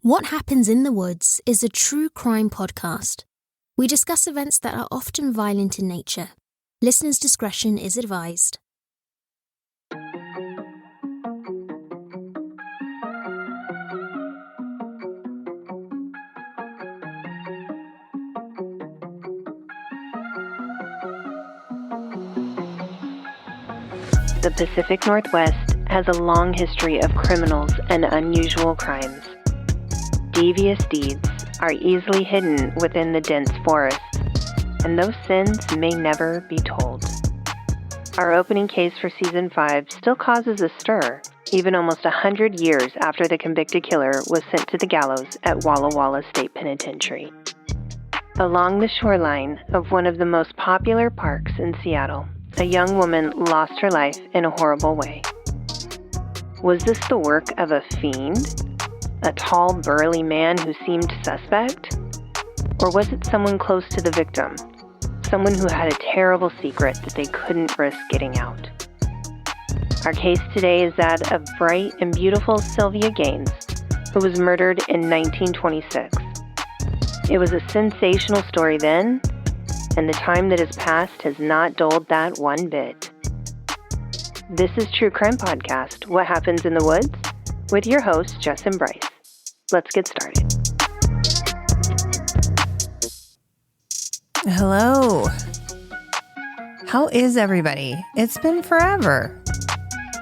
What Happens in the Woods is a true crime podcast. We discuss events that are often violent in nature. Listeners' discretion is advised. The Pacific Northwest has a long history of criminals and unusual crimes. Devious deeds are easily hidden within the dense forests, and those sins may never be told. Our opening case for Season 5 still causes a stir, even almost 100 years after the convicted killer was sent to the gallows at Walla Walla State Penitentiary. Along the shoreline of one of the most popular parks in Seattle, a young woman lost her life in a horrible way. Was this the work of a fiend? A tall, burly man who seemed suspect? Or was it someone close to the victim? Someone who had a terrible secret that they couldn't risk getting out? Our case today is that of bright and beautiful Sylvia Gaines, who was murdered in 1926. It was a sensational story then, and the time that has passed has not dulled that one bit. This is True Crime Podcast, What Happens in the Woods, with your hosts, Jess and Bryce. Let's get started. Hello. How is everybody? It's been forever.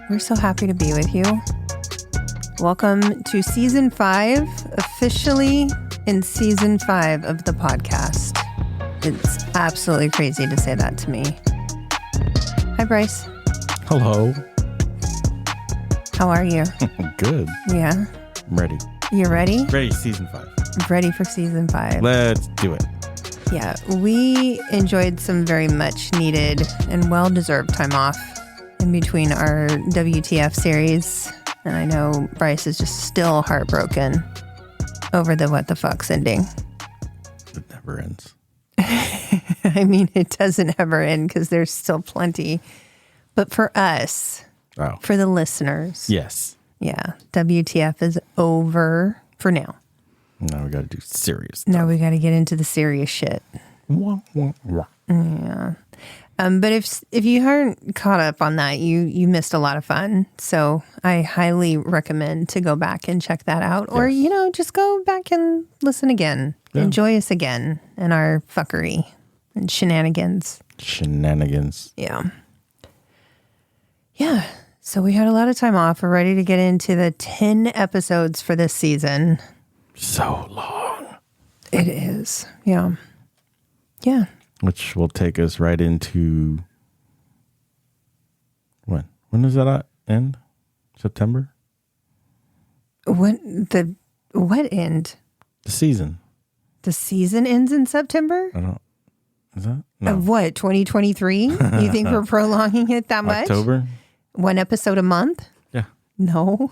We're so happy to be with you. Welcome to Season 5, officially in Season 5 of the podcast. It's absolutely crazy to say that to me. Hi, Bryce. Hello. How are you? Good. Yeah. I'm ready. You ready? Ready, Season 5. Ready for Season 5. Let's do it. Yeah, we enjoyed some very much needed and well-deserved time off in between our WTF series. And I know Bryce is just still heartbroken over the what the fuck's ending. It never ends. I mean, it doesn't ever end because there's still plenty. But for us, for the listeners. Yes. Yeah, WTF is over for now. Now we got to do serious stuff. Now we got to get into the serious shit. Wah, wah, wah. Yeah. But if you aren't caught up on that, you missed a lot of fun. So I highly recommend to go back and check that out. Or, just go back and listen again. Yeah. Enjoy us again and our fuckery and shenanigans. Yeah. Yeah. So we had a lot of time off. We're ready to get into the 10 episodes for this season. So long. It is. Yeah. Yeah. Which will take us right into when? When does that end? September? What end? The season. The season ends in September? I don't. Is that? No. Of what, 2023? You think we're prolonging it that much? October? One episode a month? Yeah. No,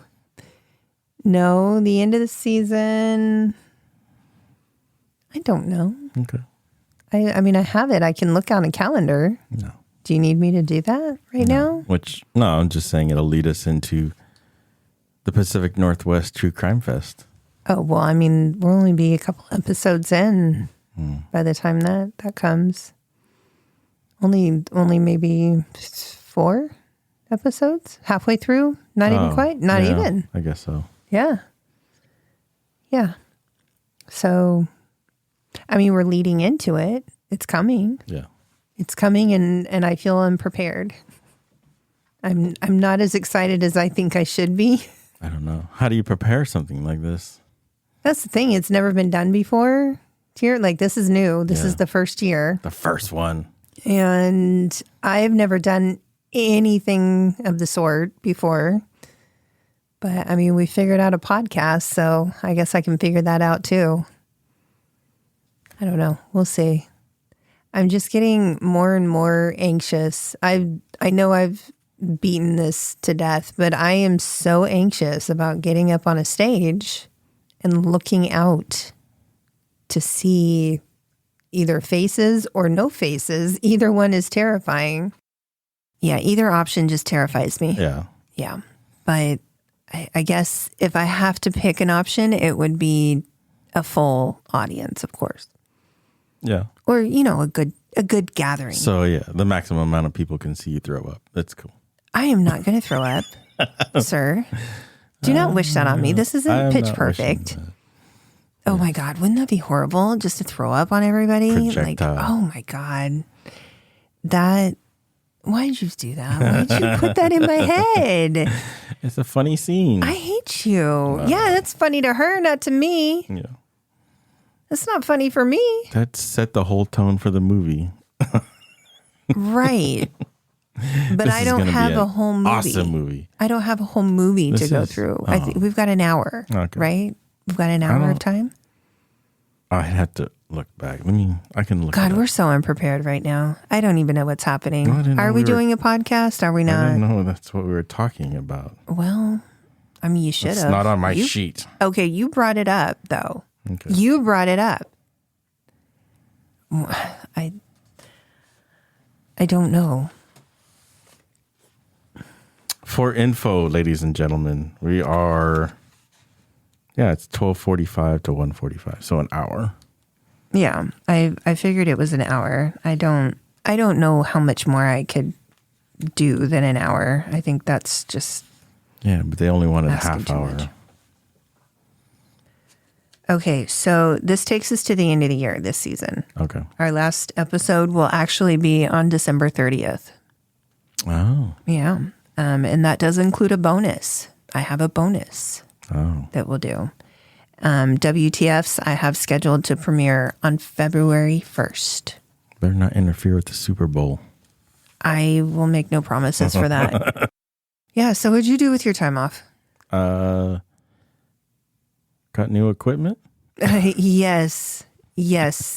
the end of the season, I don't know. Okay. I mean, I have it. I can look on a calendar. No. Do you need me to do that right now? No, I'm just saying it'll lead us into the Pacific Northwest True Crime Fest. Oh, well, I mean, we'll only be a couple episodes in by the time that comes. Only maybe 4 episodes? Halfway through? Not even quite? Not even. I guess so. Yeah. Yeah. So, I mean, we're leading into it. It's coming. Yeah. It's coming and I feel unprepared. I'm not as excited as I think I should be. I don't know. How do you prepare something like this? That's the thing. It's never been done before. Here, like, this is new. This is the first year. The first one. And I've never done anything of the sort before. But, I mean, we figured out a podcast, so I guess I can figure that out, too. I don't know. We'll see. I'm just getting more and more anxious. I know I've beaten this to death, but I am so anxious about getting up on a stage and looking out to see either faces or no faces. Either one is terrifying. Yeah, either option just terrifies me. Yeah. Yeah. But I guess if I have to pick an option, it would be a full audience, of course. Yeah. Or, a good gathering. So, yeah, the maximum amount of people can see you throw up. That's cool. I am not going to throw up, sir. Do not wish that on me. This isn't pitch perfect. Oh, my God. Wouldn't that be horrible just to throw up on everybody? Projectile. Like, oh, my God. Why did you do that? Why did you put that in my head? It's a funny scene. I hate you. Yeah, that's funny to her, not to me. Yeah. That's not funny for me. That set the whole tone for the movie. Right. But I don't have a whole movie. Awesome movie. I don't have a whole movie to go through. I think we've got an hour, right? We've got an hour of time. I had to look back. I can look. God, we're so unprepared right now. I don't even know what's happening. Are we doing a podcast? Are we not? I didn't know that's what we were talking about. Well, I mean, you should have. It's not on my sheet. Okay, you brought it up, though. Okay. You brought it up. I don't know. For info, ladies and gentlemen, we are... Yeah, it's 12:45 to 1:45, so an hour. Yeah, I figured it was an hour. I don't know how much more I could do than an hour. I think that's just... Yeah, but they only wanted a half hour. Much. Okay, so this takes us to the end of the year this season. Okay. Our last episode will actually be on December 30th. Oh. Yeah, and that does include a bonus. I have a bonus. That we'll do. WTFs I have scheduled to premiere on February 1st. Better not interfere with the Super Bowl. I will make no promises for that. Yeah, so what'd you do with your time off? Got new equipment? Yes.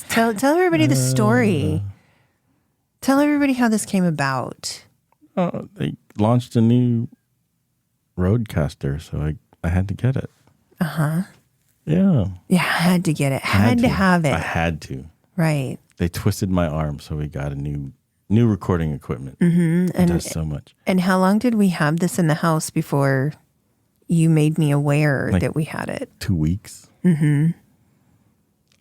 Tell everybody the story. Tell everybody how this came about. They launched a new Roadcaster, so I had to get it. Uh-huh. Yeah. Yeah, I had to get it. Had to have it. I had to. Right. They twisted my arm, so we got a new recording equipment. Mm-hmm. It does so much. And how long did we have this in the house before you made me aware that we had it? 2 weeks. Mm-hmm.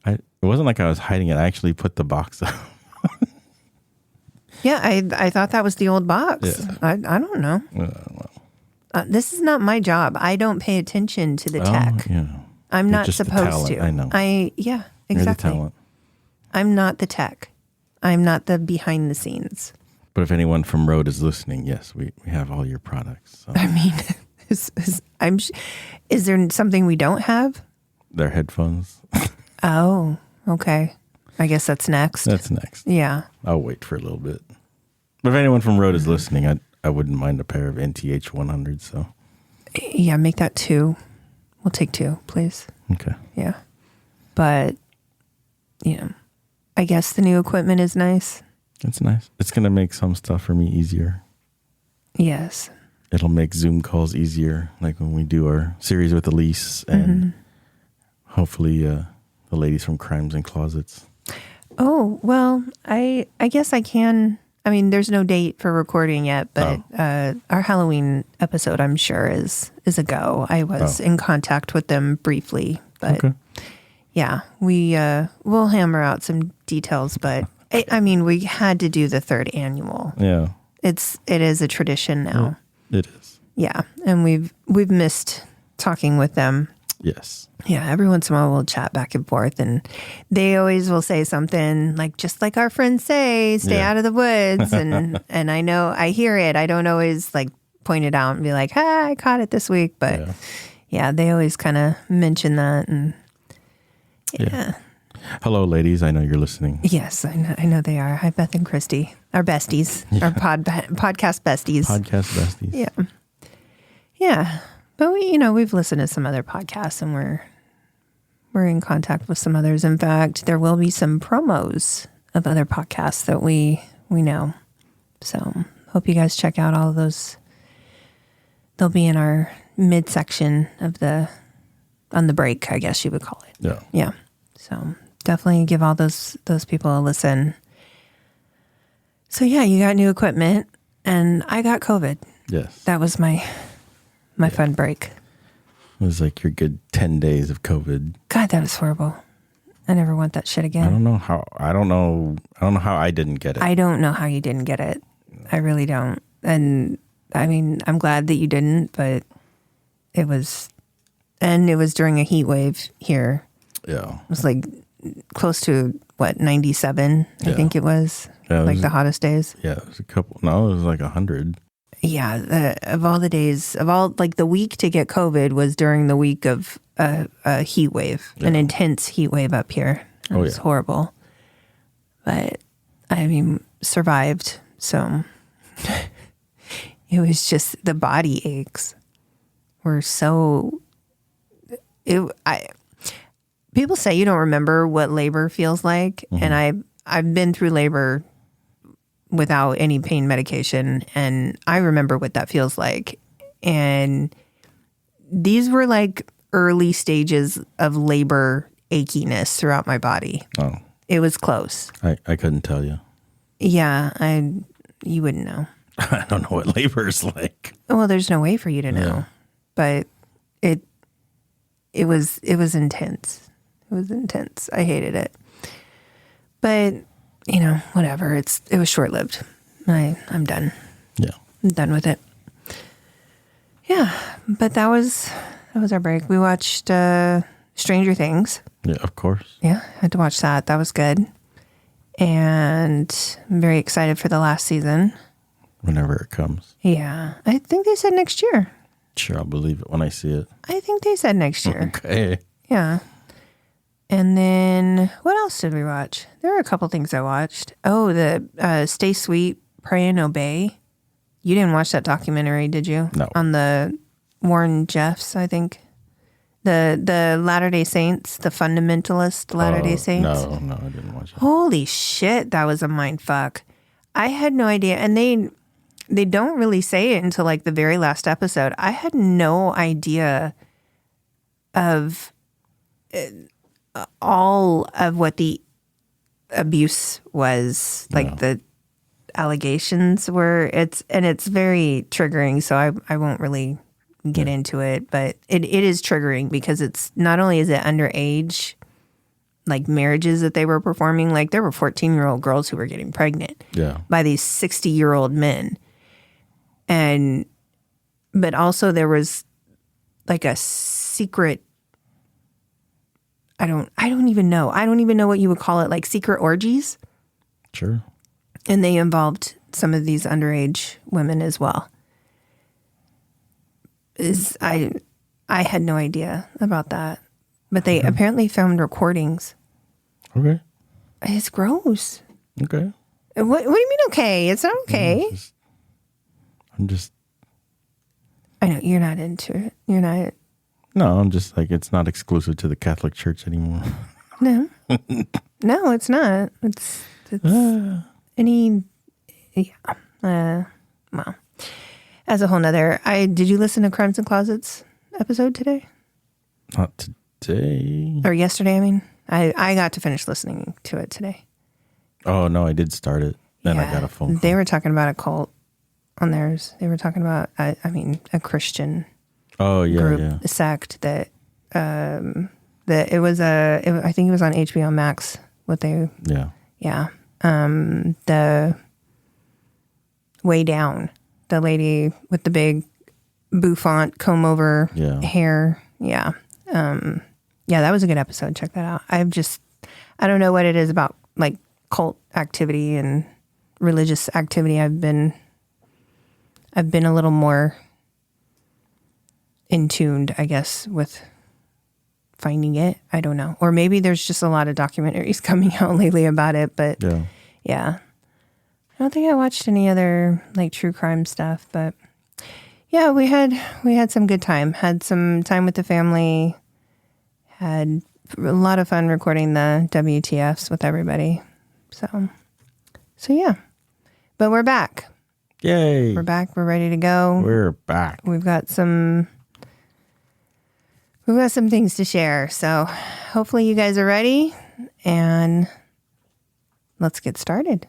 It wasn't like I was hiding it. I actually put the box up. Yeah, I thought that was the old box. Yeah. I don't know. This is not my job. I don't pay attention to the tech. Yeah. I'm You're not just supposed the talent. to. I know. Yeah, You're exactly. the talent. I'm not the tech. I'm not the behind the scenes. But if anyone from Rode is listening, yes, we have all your products. So. I mean, is there something we don't have? Their headphones. Oh, okay. I guess that's next. That's next. Yeah. I'll wait for a little bit. But if anyone from Rode is listening, I wouldn't mind a pair of NTH 100s. So. Yeah, make that 2. We'll take 2, please. Okay. Yeah. But, I guess the new equipment is nice. It's nice. It's going to make some stuff for me easier. Yes. It'll make Zoom calls easier, like when we do our series with Elise and hopefully the ladies from Crimes and Closets. Oh, well, I guess I can. I mean, there's no date for recording yet, but our Halloween episode, I'm sure, is a go. I was in contact with them briefly, but yeah, we'll hammer out some details. But I mean, we had to do the 3rd annual. Yeah, it is a tradition now. Yeah, it is. Yeah, and we've missed talking with them. Yes. Yeah, every once in a while we'll chat back and forth, and they always will say something like, just like our friends say, stay out of the woods. And I know, I hear it. I don't always like point it out and be like, I caught it this week. But yeah they always kind of mention that. And yeah. Hello, ladies. I know you're listening. Yes, I know they are. Hi, Beth and Christy, our besties, our podcast besties. Podcast besties. Yeah. Yeah. But we've listened to some other podcasts, and we're in contact with some others. In fact, there will be some promos of other podcasts that we know. So hope you guys check out all of those. They'll be in our midsection of on the break, I guess you would call it. Yeah. Yeah. So definitely give all those people a listen. So yeah, you got new equipment, and I got COVID. Yes. That was my fun break. It was like your good 10 days of COVID. God, that was horrible. I never want that shit again. I don't know how I didn't get it. I don't know how you didn't get it. I really don't. And I mean, I'm glad that you didn't, but it was during a heat wave here. Yeah. It was like close to 97, I think it was. Yeah, like the hottest days. Yeah, it was it was like 100. Yeah, of all the days, like the week to get COVID was during the week of a heat wave, an intense heat wave up here. It was horrible. But, I mean, survived, so it was just the body aches were so... people say you don't remember what labor feels like, and I've been through labor without any pain medication, and I remember what that feels like. And these were like early stages of labor achiness throughout my body. Oh. It was close. I couldn't tell you. Yeah, you wouldn't know. I don't know what labor is like. Well, there's no way for you to know. But it was intense. It was intense. I hated it. But whatever. It was short-lived. I'm done. Yeah. I'm done with it. Yeah, but that was our break. We watched Stranger Things. Yeah, of course. Yeah, I had to watch that. That was good. And I'm very excited for the last season. Whenever it comes. Yeah. I think they said next year. Sure, I'll believe it when I see it. I think they said next year. Okay. Yeah. And then what else did we watch? There were a couple things I watched. Oh, the Stay Sweet, Pray and Obey. You didn't watch that documentary, did you? No. On the Warren Jeffs, I think. The Latter-day Saints, the fundamentalist Latter-day Saints. No, I didn't watch it. Holy shit, that was a mind fuck. I had no idea. And they don't really say it until like the very last episode. I had no idea of all of what the abuse was, like the allegations were. It's very triggering, so I won't really get into it, but it is triggering because it's not only is it underage, like marriages that they were performing, like there were 14-year-old girls who were getting pregnant by these 60-year-old men. But also there was like a secret, I don't even know what you would call it, like secret orgies. Sure. And they involved some of these underage women as well. I had no idea about that. But they apparently found recordings. Okay. It's gross. Okay. What do you mean okay? It's not okay. I'm just... I know, you're not into it. You're not... No, I'm just like, it's not exclusive to the Catholic Church anymore. No. No, it's not. It's any... Yeah. Well, as a whole nother... Did you listen to Crimes and Closets episode today? Not today. Or yesterday, I mean. I got to finish listening to it today. Oh, no, I did start it. Then I got a phone call. They were talking about a cult on theirs. They were talking about, a Christian group, a sect that it was I think it was on HBO Max. The Way Down, the lady with the big bouffant comb over hair. Yeah. That was a good episode. Check that out. I don't know what it is about like cult activity and religious activity. I've been a little more in tuned, I guess, with finding it. I don't know. Or maybe there's just a lot of documentaries coming out lately about it, but yeah. I don't think I watched any other like true crime stuff, but yeah, we had some good time. Had some time with the family. Had a lot of fun recording the WTFs with everybody. So yeah. But we're back. Yay. We're back. We're ready to go. We're back. We've got some things to share. So hopefully you guys are ready, and let's get started.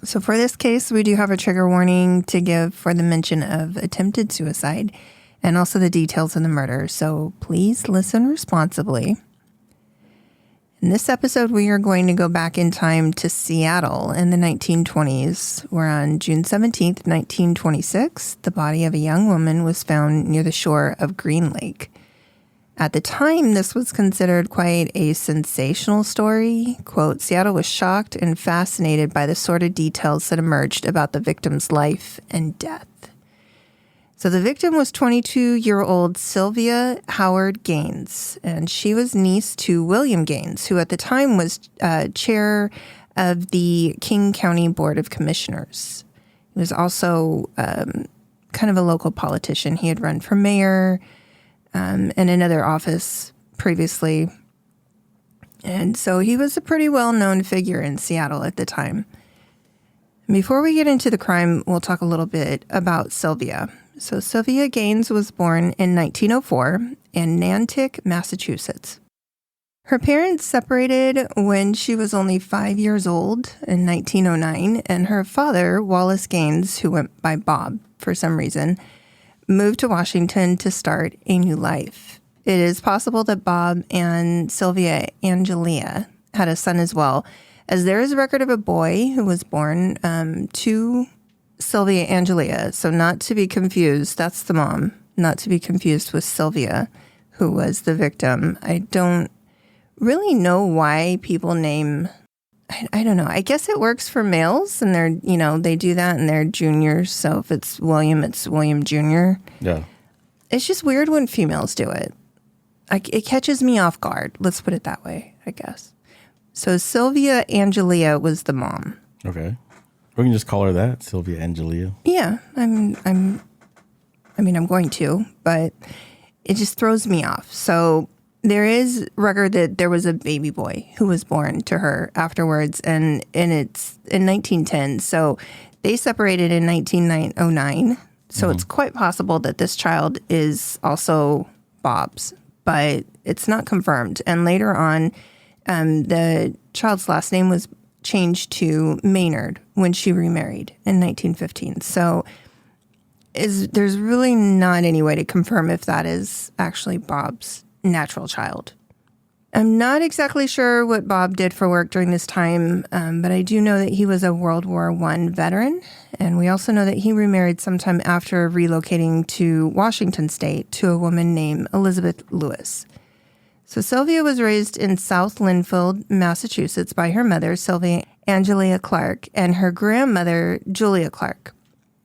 So for this case, we do have a trigger warning to give for the mention of attempted suicide and also the details of the murder. So please listen responsibly. In this episode, we are going to go back in time to Seattle in the 1920s, where on June 17th, 1926, the body of a young woman was found near the shore of Green Lake. At the time, this was considered quite a sensational story. Quote, Seattle was shocked and fascinated by the sordid details that emerged about the victim's life and death. So the victim was 22-year-old Sylvia Howard Gaines, and she was niece to William Gaines, who at the time was chair of the King County Board of Commissioners. He was also kind of a local politician. He had run for mayor and another office previously. And so he was a pretty well-known figure in Seattle at the time. Before we get into the crime, we'll talk a little bit about Sylvia. So Sylvia Gaines was born in 1904 in Nantucket, Massachusetts. Her parents separated when she was only 5 years old in 1909, and her father, Wallace Gaines, who went by Bob for some reason, moved to Washington to start a new life. It is possible that Bob and Sylvia Angelia had a son as well, as there is a record of a boy who was born to Sylvia Angelia. So not to be confused, that's the mom, not to be confused with Sylvia, who was the victim. I don't really know why people name, I don't know. I guess it works for males and they're, they do that and they're juniors. So if it's William Jr. Yeah. It's just weird when females do it. It catches me off guard. Let's put it that way, I guess. So Sylvia Angelia was the mom. Okay. We can just call her that, Sylvia Angelia. Yeah, I'm going to, but it just throws me off. So there is record that there was a baby boy who was born to her afterwards, and it's in 1910. So they separated in 1909. So it's quite possible that this child is also Bob's, but it's not confirmed. And later on, the child's last name was changed to Maynard when she remarried in 1915. So there's really not any way to confirm if that is actually Bob's natural child. I'm not exactly sure what Bob did for work during this time, but I do know that he was a World War I veteran, and we also know that he remarried sometime after relocating to Washington State to a woman named Elizabeth Lewis. So Sylvia was raised in South Linfield, Massachusetts by her mother, Sylvia Angelia Clark, and her grandmother, Julia Clark,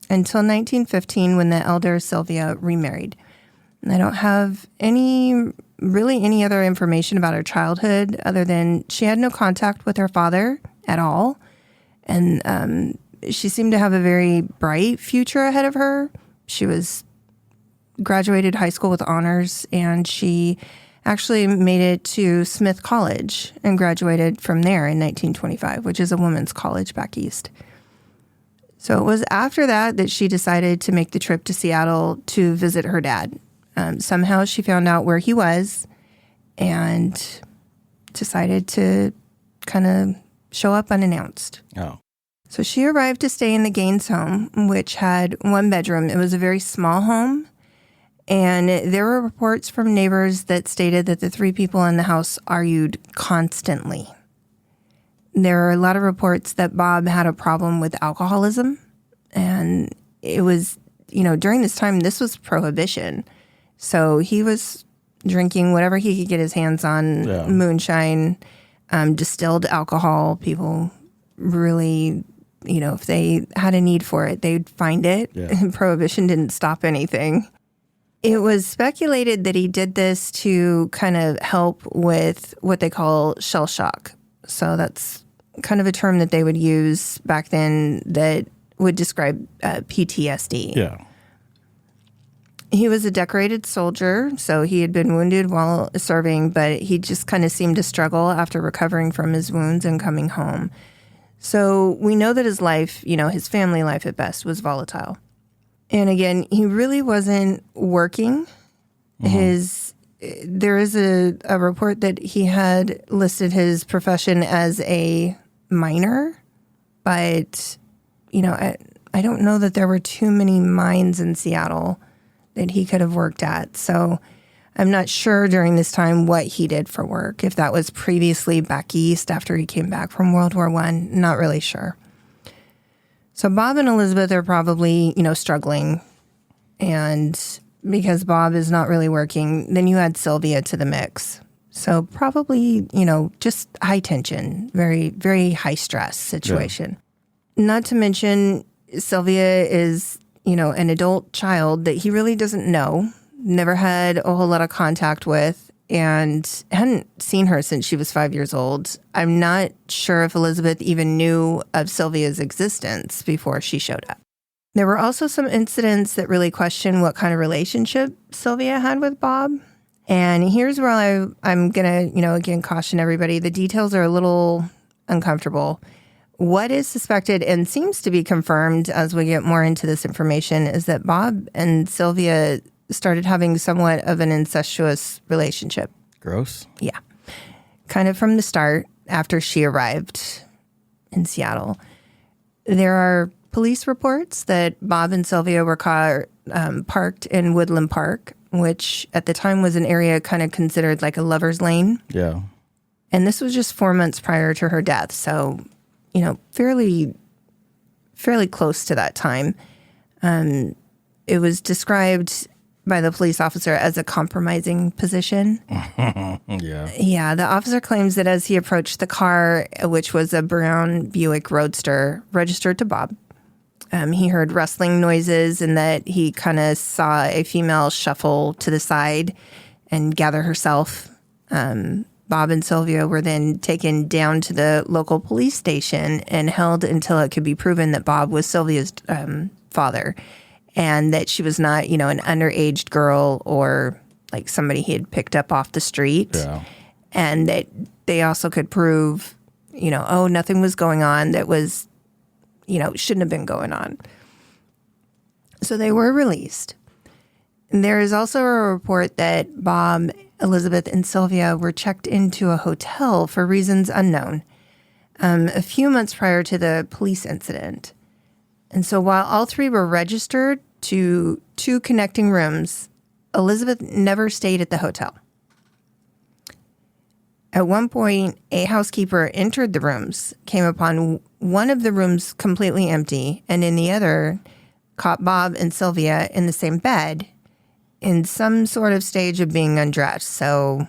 until 1915 when the elder Sylvia remarried. And I don't have any other information about her childhood other than she had no contact with her father at all. And she seemed to have a very bright future ahead of her. She was graduated high school with honors, and she actually made it to Smith College and graduated from there in 1925, which is a women's college back east. So it was after that she decided to make the trip to Seattle to visit her dad. Somehow she found out where he was and decided to kind of show up unannounced. Oh. So she arrived to stay in the Gaines home, which had one bedroom. It was a very small home. And there were reports from neighbors that stated that the three people in the house argued constantly. There are a lot of reports that Bob had a problem with alcoholism. And it was, during this time, this was prohibition. So he was drinking whatever he could get his hands on, moonshine, distilled alcohol. People really, if they had a need for it, they'd find it. Yeah. Prohibition didn't stop anything. It was speculated that he did this to kind of help with what they call shell shock. So that's kind of a term that they would use back then that would describe PTSD. Yeah. He was a decorated soldier, so he had been wounded while serving, but he just kind of seemed to struggle after recovering from his wounds and coming home. So we know that his life, his family life at best, was volatile. And again, he really wasn't working. There is a report that he had listed his profession as a miner, but, I don't know that there were too many mines in Seattle. that he could have worked at. So I'm not sure during this time what he did for work. If that was previously back east after he came back from World War I, not really sure. So Bob and Elizabeth are probably, struggling. And because Bob is not really working, then you add Sylvia to the mix. So probably, just high tension, very, very high stress situation. Yeah. Not to mention Sylvia is, an adult child that he really doesn't know, never had a whole lot of contact with, and hadn't seen her since she was 5 years old. I'm not sure if Elizabeth even knew of Sylvia's existence before she showed up. There were also some incidents that really question what kind of relationship Sylvia had with Bob. And here's where I'm going to, again, caution everybody. The details are a little uncomfortable. What is suspected and seems to be confirmed as we get more into this information is that Bob and Sylvia started having somewhat of an incestuous relationship. Gross. Yeah. Kind of from the start after she arrived in Seattle. There are police reports that Bob and Sylvia were parked in Woodland Park, which at the time was an area kind of considered like a lover's lane. Yeah. And this was just 4 months prior to her death. So, fairly close to that time. It was described by the police officer as a compromising position. Yeah. Yeah. The officer claims that as he approached the car, which was a brown Buick Roadster registered to Bob, he heard rustling noises and that he kind of saw a female shuffle to the side and gather herself. Bob and Sylvia were then taken down to the local police station and held until it could be proven that Bob was Sylvia's father and that she was not, an underage girl or like somebody he had picked up off the street. Yeah. And that they also could prove, nothing was going on that was, shouldn't have been going on. So they were released. And there is also a report that Bob, Elizabeth, and Sylvia were checked into a hotel for reasons unknown a few months prior to the police incident. And so while all three were registered to 2 connecting rooms, Elizabeth never stayed at the hotel. At one point, a housekeeper entered the rooms, came upon one of the rooms completely empty, and in the other, caught Bob and Sylvia in the same bed in some sort of stage of being undressed. So,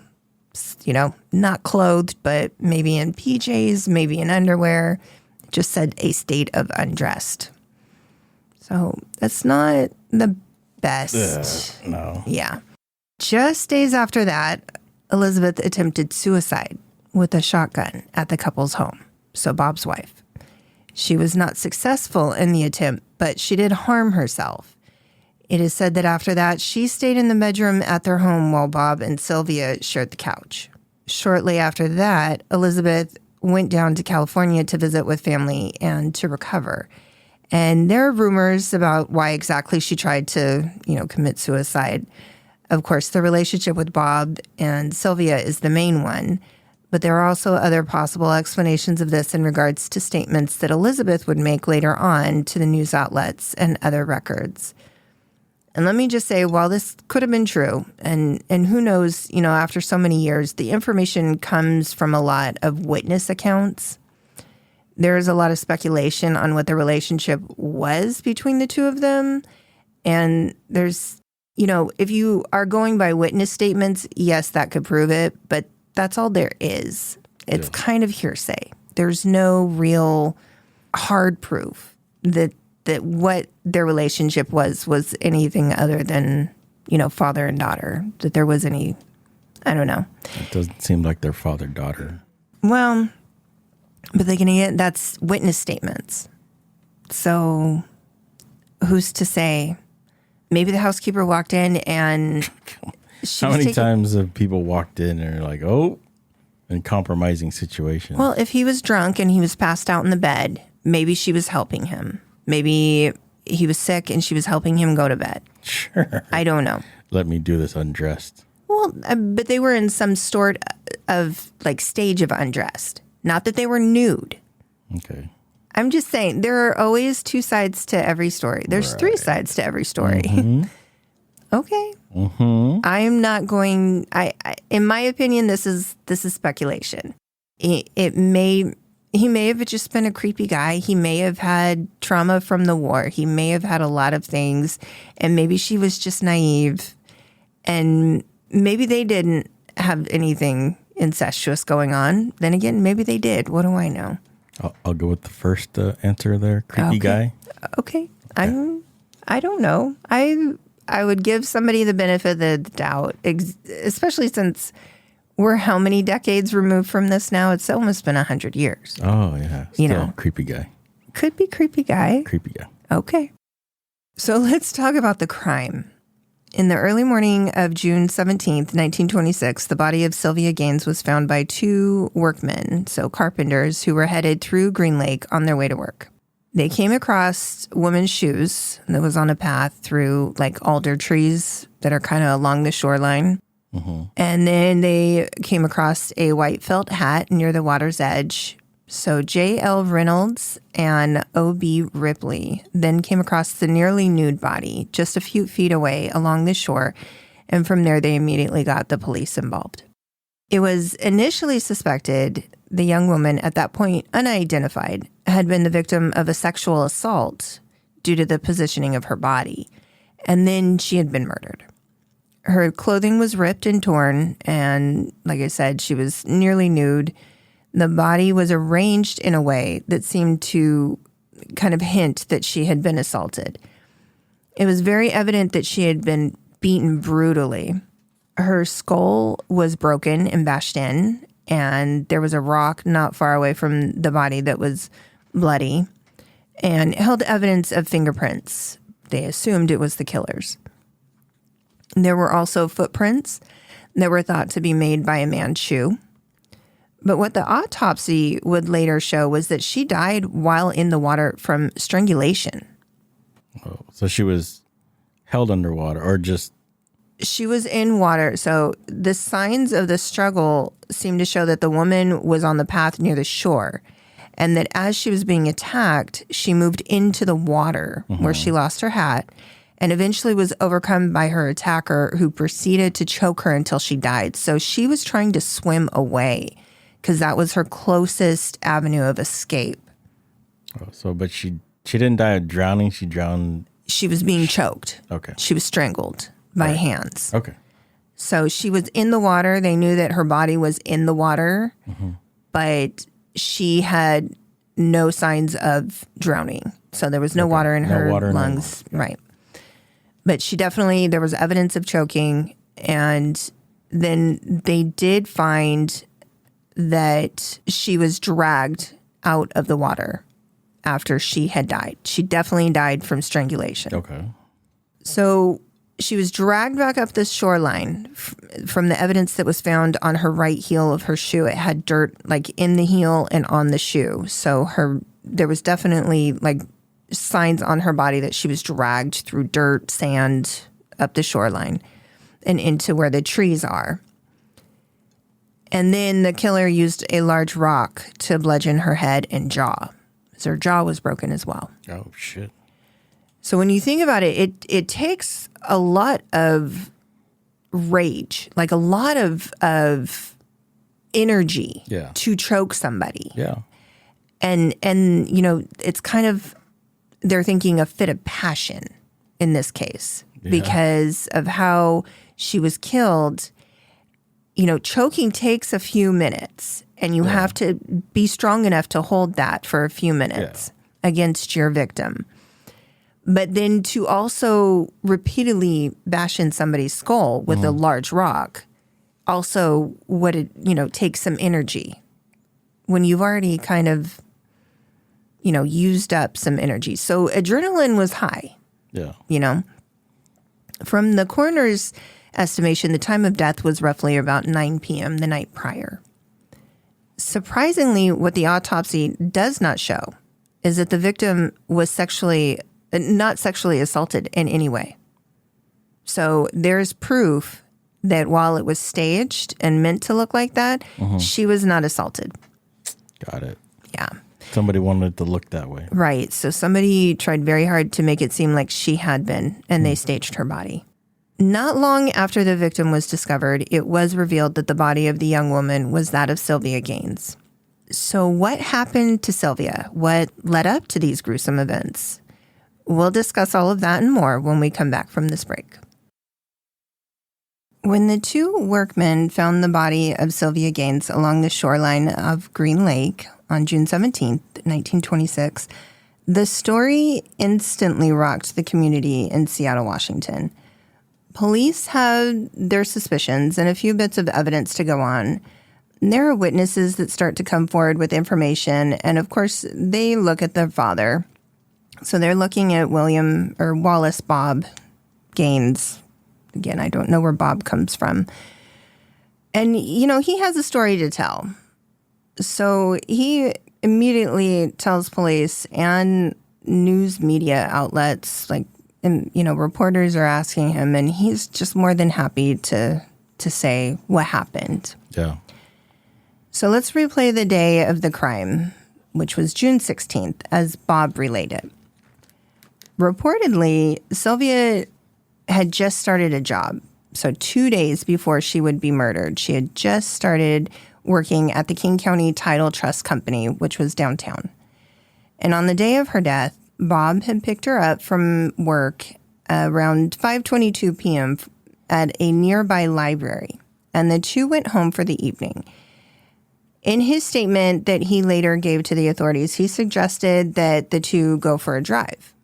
not clothed, but maybe in PJs, maybe in underwear. It just said a state of undressed. So that's not the best. No. Yeah. Just days after that, Elizabeth attempted suicide with a shotgun at the couple's home, so Bob's wife. She was not successful in the attempt, but she did harm herself. It is said that after that, she stayed in the bedroom at their home while Bob and Sylvia shared the couch. Shortly after that, Elizabeth went down to California to visit with family and to recover. And there are rumors about why exactly she tried to, commit suicide. Of course, the relationship with Bob and Sylvia is the main one, but there are also other possible explanations of this in regards to statements that Elizabeth would make later on to the news outlets and other records. And let me just say, while this could have been true, and who knows, after so many years, the information comes from a lot of witness accounts. There is a lot of speculation on what the relationship was between the two of them. And there's, if you are going by witness statements, yes, that could prove it. But that's all there is. It's kind of hearsay. There's no real hard proof that what their relationship was anything other than, father and daughter, that there was any, I don't know. It doesn't seem like their father-daughter. Well, but that's witness statements. So who's to say? Maybe the housekeeper walked in and how many times have people walked in and are like, in compromising situations? Well, if he was drunk and he was passed out in the bed, maybe she was helping him. Maybe he was sick and she was helping him go to bed. Sure. I don't know. Let me do this undressed. Well, but they were in some sort of stage of undressed. Not that they were nude. Okay. I'm just saying there are always 2 sides to every story. There's 3 sides to every story. Mm-hmm. Okay. Mm-hmm. I'm not going. In my opinion, this is speculation. He may have just been a creepy guy. He may have had trauma from the war. He may have had a lot of things, and maybe she was just naive, and maybe they didn't have anything incestuous going on. Then again, maybe they did. What do I know? I'll go with the first answer there. Creepy guy. Okay. I don't know. I would give somebody the benefit of the doubt, especially since we're how many decades removed from this now? It's almost been 100 years. Oh, yeah. Still creepy guy. Could be creepy guy. Creepy guy. Okay. So let's talk about the crime. In the early morning of June 17th, 1926, the body of Sylvia Gaines was found by two workmen, so carpenters, who were headed through Green Lake on their way to work. They came across a woman's shoes that was on a path through like alder trees that are kind of along the shoreline. Mm-hmm. And then they came across a white felt hat near the water's edge. So J.L. Reynolds and O.B. Ripley then came across the nearly nude body just a few feet away along the shore. And from there, they immediately got the police involved. It was initially suspected the young woman, at that point unidentified, had been the victim of a sexual assault due to the positioning of her body. And then she had been murdered. Her clothing was ripped and torn, and like I said, she was nearly nude. The body was arranged in a way that seemed to kind of hint that she had been assaulted. It was very evident that she had been beaten brutally. Her skull was broken and bashed in, and there was a rock not far away from the body that was bloody and held evidence of fingerprints. They assumed it was the killer's. There were also footprints that were thought to be made by a man's shoe. But what the autopsy would later show was that she died while in the water from strangulation. Oh, so she was held underwater or just... She was in water. So the signs of the struggle seem to show that the woman was on the path near the shore, and that as she was being attacked, she moved into the water where she lost her hat and eventually was overcome by her attacker, who proceeded to choke her until she died. So she was trying to swim away because that was her closest avenue of escape. Oh, so, but she didn't die of drowning. She drowned. She was being choked. Okay. She was strangled by hands. Okay. So she was in the water. They knew that her body was in the water, but she had no signs of drowning. So there was no water in her lungs. Right. But she definitely, there was evidence of choking. And then they did find that she was dragged out of the water after she had died. She definitely died from strangulation. Okay. So she was dragged back up the shoreline from the evidence that was found on her right heel of her shoe. It had dirt like in the heel and on the shoe. So there was definitely like signs on her body that she was dragged through dirt, sand, up the shoreline and into where the trees are. And then the killer used a large rock to bludgeon her head and jaw. So her jaw was broken as well. Oh, shit. So when you think about it, it takes a lot of rage, like a lot of energy to choke somebody. Yeah. And you know, it's kind of, they're thinking a fit of passion in this case because of how she was killed. You know, choking takes a few minutes, and you have to be strong enough to hold that for a few minutes against your victim. But then to also repeatedly bash in somebody's skull with a large rock, also takes some energy when you've already kind of, used up some energy. So adrenaline was high. Yeah. From the coroner's estimation, the time of death was roughly about 9 p.m. the night prior. Surprisingly, what the autopsy does not show is that the victim was not sexually assaulted in any way. So there's proof that while it was staged and meant to look like that, she was not assaulted. Got it. Yeah. Somebody wanted it to look that way. Right. So somebody tried very hard to make it seem like she had been, and they staged her body. Not long after the victim was discovered, it was revealed that the body of the young woman was that of Sylvia Gaines. So what happened to Sylvia? What led up to these gruesome events? We'll discuss all of that and more when we come back from this break. When the two workmen found the body of Sylvia Gaines along the shoreline of Green Lake on June 17th, 1926, the story instantly rocked the community in Seattle, Washington. Police had their suspicions and a few bits of evidence to go on. There are witnesses that start to come forward with information, and of course, they look at their father. So they're looking at Wallace Bob Gaines. Again, I don't know where Bob comes from. And, he has a story to tell. So he immediately tells police and news media outlets, reporters are asking him, and he's just more than happy to say what happened. Yeah. So let's replay the day of the crime, which was June 16th, as Bob related. Reportedly, Sylvia had just started a job. So 2 days before she would be murdered, she had just started working at the King County Title Trust Company, which was downtown. And on the day of her death, Bob had picked her up from work around 5:22 p.m. at a nearby library, and the two went home for the evening. In his statement that he later gave to the authorities, he suggested that the two go for a drive.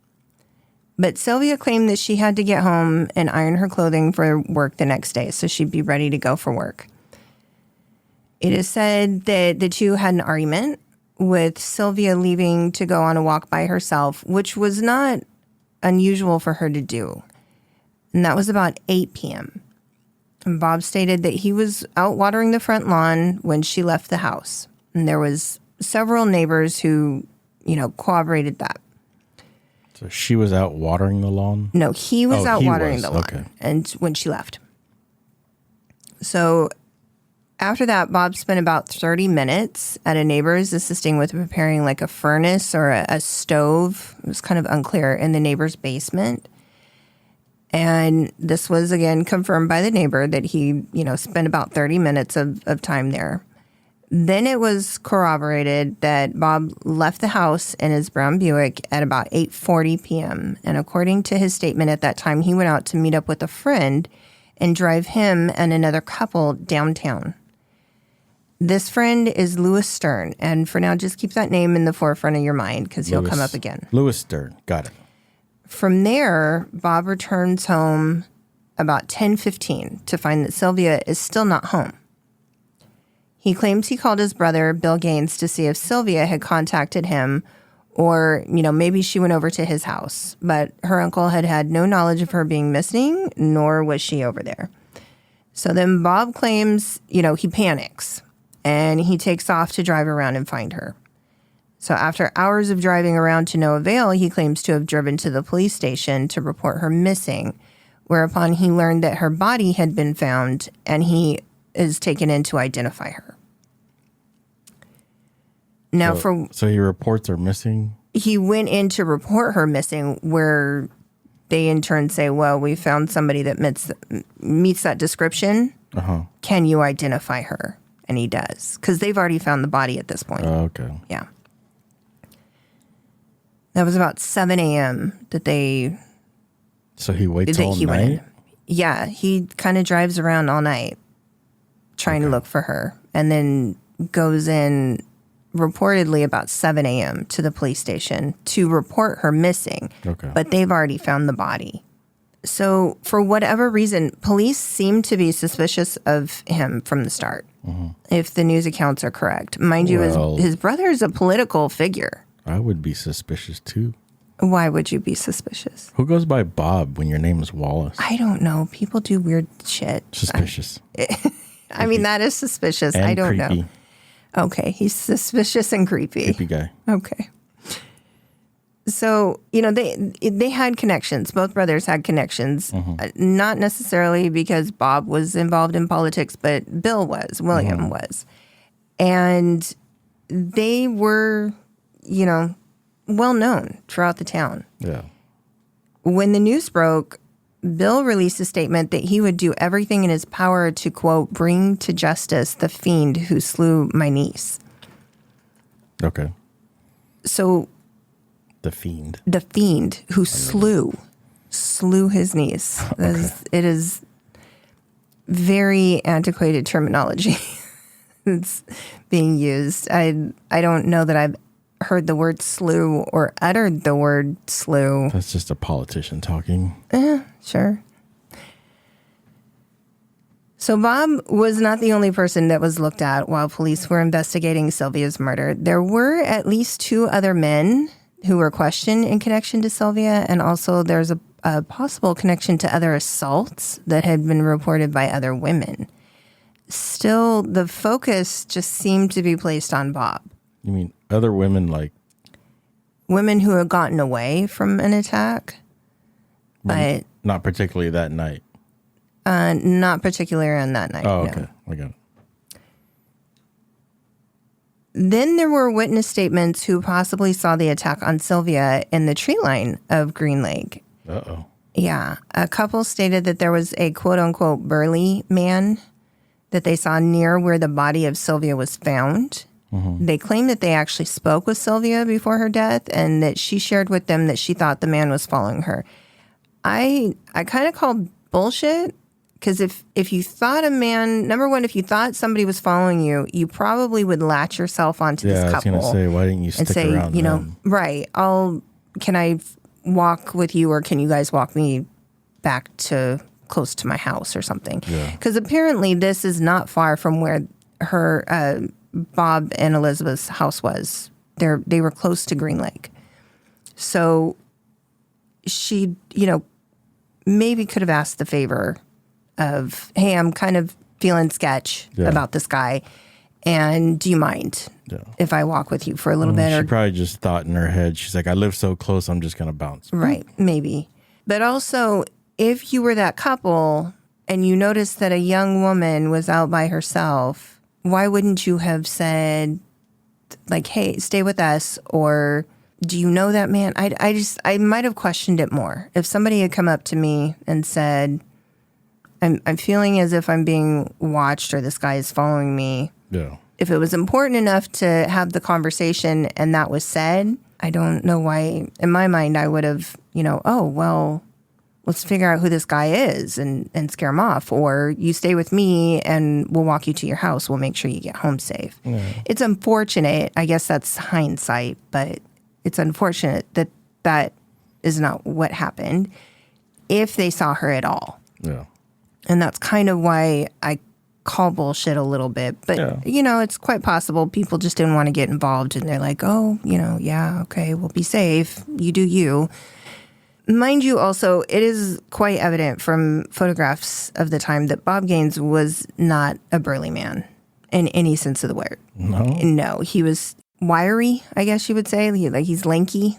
But Sylvia claimed that she had to get home and iron her clothing for work the next day, so she'd be ready to go for work. It is said that the two had an argument, with Sylvia leaving to go on a walk by herself, which was not unusual for her to do. And that was about 8 p.m. And Bob stated that he was out watering the front lawn when she left the house. And there was several neighbors who, corroborated that. So she was out watering the lawn? No, he was out watering the lawn. Okay. And when she left. So after that, Bob spent about 30 minutes at a neighbor's assisting with preparing like a furnace or a stove. It was kind of unclear, in the neighbor's basement. And this was, again, confirmed by the neighbor that he, spent about 30 minutes of time there. Then it was corroborated that Bob left the house in his brown Buick at about 8:40 p.m. And according to his statement at that time, he went out to meet up with a friend and drive him and another couple downtown. This friend is Louis Stern. And for now, just keep that name in the forefront of your mind because he'll come up again. Louis Stern. Got it. From there, Bob returns home about 10:15 to find that Sylvia is still not home. He claims he called his brother, Bill Gaines, to see if Sylvia had contacted him or, maybe she went over to his house. But her uncle had no knowledge of her being missing, nor was she over there. So then Bob claims, he panics and he takes off to drive around and find her. So after hours of driving around to no avail, he claims to have driven to the police station to report her missing, whereupon he learned that her body had been found and he is taken in to identify her. Now, so he reports her missing? He went in to report her missing, where they in turn say, well, we found somebody that meets that description. Uh-huh. Can you identify her? And he does, because they've already found the body at this point. Okay. Yeah. That was about 7 a.m. that they... So he waits all night? Yeah, he kind of drives around all night trying to look for her, and then goes in reportedly about 7 a.m. to the police station to report her missing. Okay. But they've already found the body. So for whatever reason, police seem to be suspicious of him from the start, if the news accounts are correct. Mind you, his brother is a political figure. I would be suspicious too. Why would you be suspicious? Who goes by Bob when your name is Wallace? I don't know. People do weird shit. Suspicious. I mean, that is suspicious. And I don't creepy. know. Okay, he's suspicious and creepy. Creepy guy. Okay. So, they had connections. Both brothers had connections. Not necessarily because Bob was involved in politics, but Bill was. William was. And they were, well known throughout the town. Yeah. When the news broke, Bill released a statement that he would do everything in his power to, quote, bring to justice the fiend who slew my niece. Okay. So the fiend who slew his niece. Okay. It is very antiquated terminology that's being used. I don't know that I've heard the word slew or uttered the word slew. That's just a politician talking. Sure. So Bob was not the only person that was looked at while police were investigating Sylvia's murder. There were at least 2 other men who were questioned in connection to Sylvia, and also there's a possible connection to other assaults that had been reported by other women. Still, the focus just seemed to be placed on Bob. You mean other women, like women who had gotten away from an attack, but not particularly that night? Not particularly on that night. Oh, no. okay. I got it. Then there were witness statements who possibly saw the attack on Sylvia in the tree line of Green Lake. Uh-oh. Yeah. A couple stated that there was a quote-unquote burly man that they saw near where the body of Sylvia was found. Mm-hmm. They claimed that they actually spoke with Sylvia before her death and that she shared with them that she thought the man was following her. I kind of called bullshit, because if you thought a man, number one, if you thought somebody was following you, you probably would latch yourself onto this couple. Yeah, I was going to say, why didn't you stick around you know, them? right, can I walk with you, or can you guys walk me back to close to my house or something? Because apparently this is not far from where her Bob and Elizabeth's house was. They were close to Green Lake. So she, maybe could have asked the favor of, hey, I'm kind of feeling sketch about this guy, and do you mind if I walk with you for a little bit? She probably just thought in her head, she's like, I live so close, I'm just going to bounce. Right, maybe. But also, if you were that couple and you noticed that a young woman was out by herself, why wouldn't you have said, like, hey, stay with us, or do you know that man? I might have questioned it more. If somebody had come up to me and said, I'm feeling as if I'm being watched, or this guy is following me. Yeah. If it was important enough to have the conversation and that was said, I don't know why, in my mind, I would have, oh, well, let's figure out who this guy is and scare him off. Or you stay with me and we'll walk you to your house. We'll make sure you get home safe. Yeah. It's unfortunate. I guess that's hindsight, but it's unfortunate that that is not what happened if they saw her at all. Yeah. And that's kind of why I call bullshit a little bit. But, it's quite possible people just didn't want to get involved. And they're like, oh, okay, we'll be safe. You do you. Mind you, also, it is quite evident from photographs of the time that Bob Gaines was not a burly man in any sense of the word. No, he was wiry, I guess you would say. He's lanky.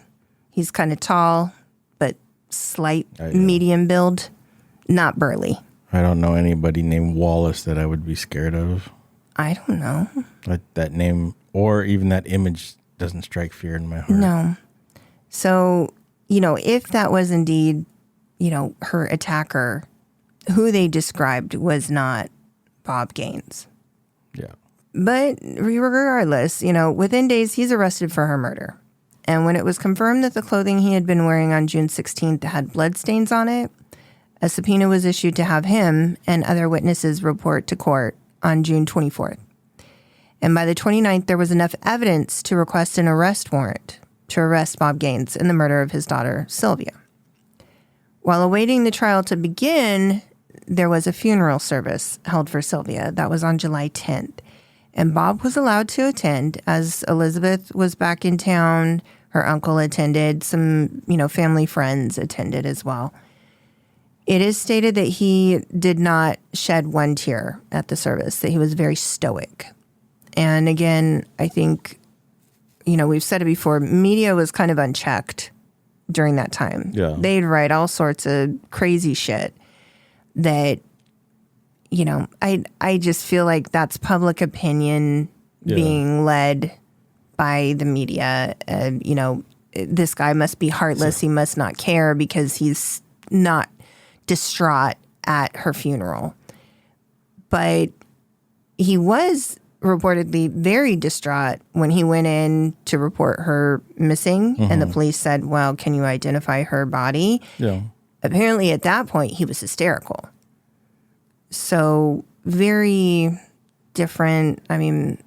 He's kind of tall, but slight medium build, not burly. I don't know anybody named Wallace that I would be scared of. I don't know. Like that name or even that image doesn't strike fear in my heart. No. So, if that was indeed, her attacker, who they described was not Bob Gaines. Yeah. But regardless, within days, he's arrested for her murder. And when it was confirmed that the clothing he had been wearing on June 16th had bloodstains on it, a subpoena was issued to have him and other witnesses report to court on June 24th. And by the 29th, there was enough evidence to request an arrest warrant to arrest Bob Gaines in the murder of his daughter, Sylvia. While awaiting the trial to begin, there was a funeral service held for Sylvia. That was on July 10th. And Bob was allowed to attend as Elizabeth was back in town. Her uncle attended. Some, family friends attended as well. It is stated that he did not shed one tear at the service, that he was very stoic. And again, I think, we've said it before, media was kind of unchecked during that time. Yeah. They'd write all sorts of crazy shit that, I just feel like that's public opinion being led by the media. This guy must be heartless. He must not care because he's not distraught at her funeral. But he was reportedly very distraught when he went in to report her missing, and the police said, well, can you identify her body? Yeah. Apparently at that point, he was hysterical. So very different. I mean,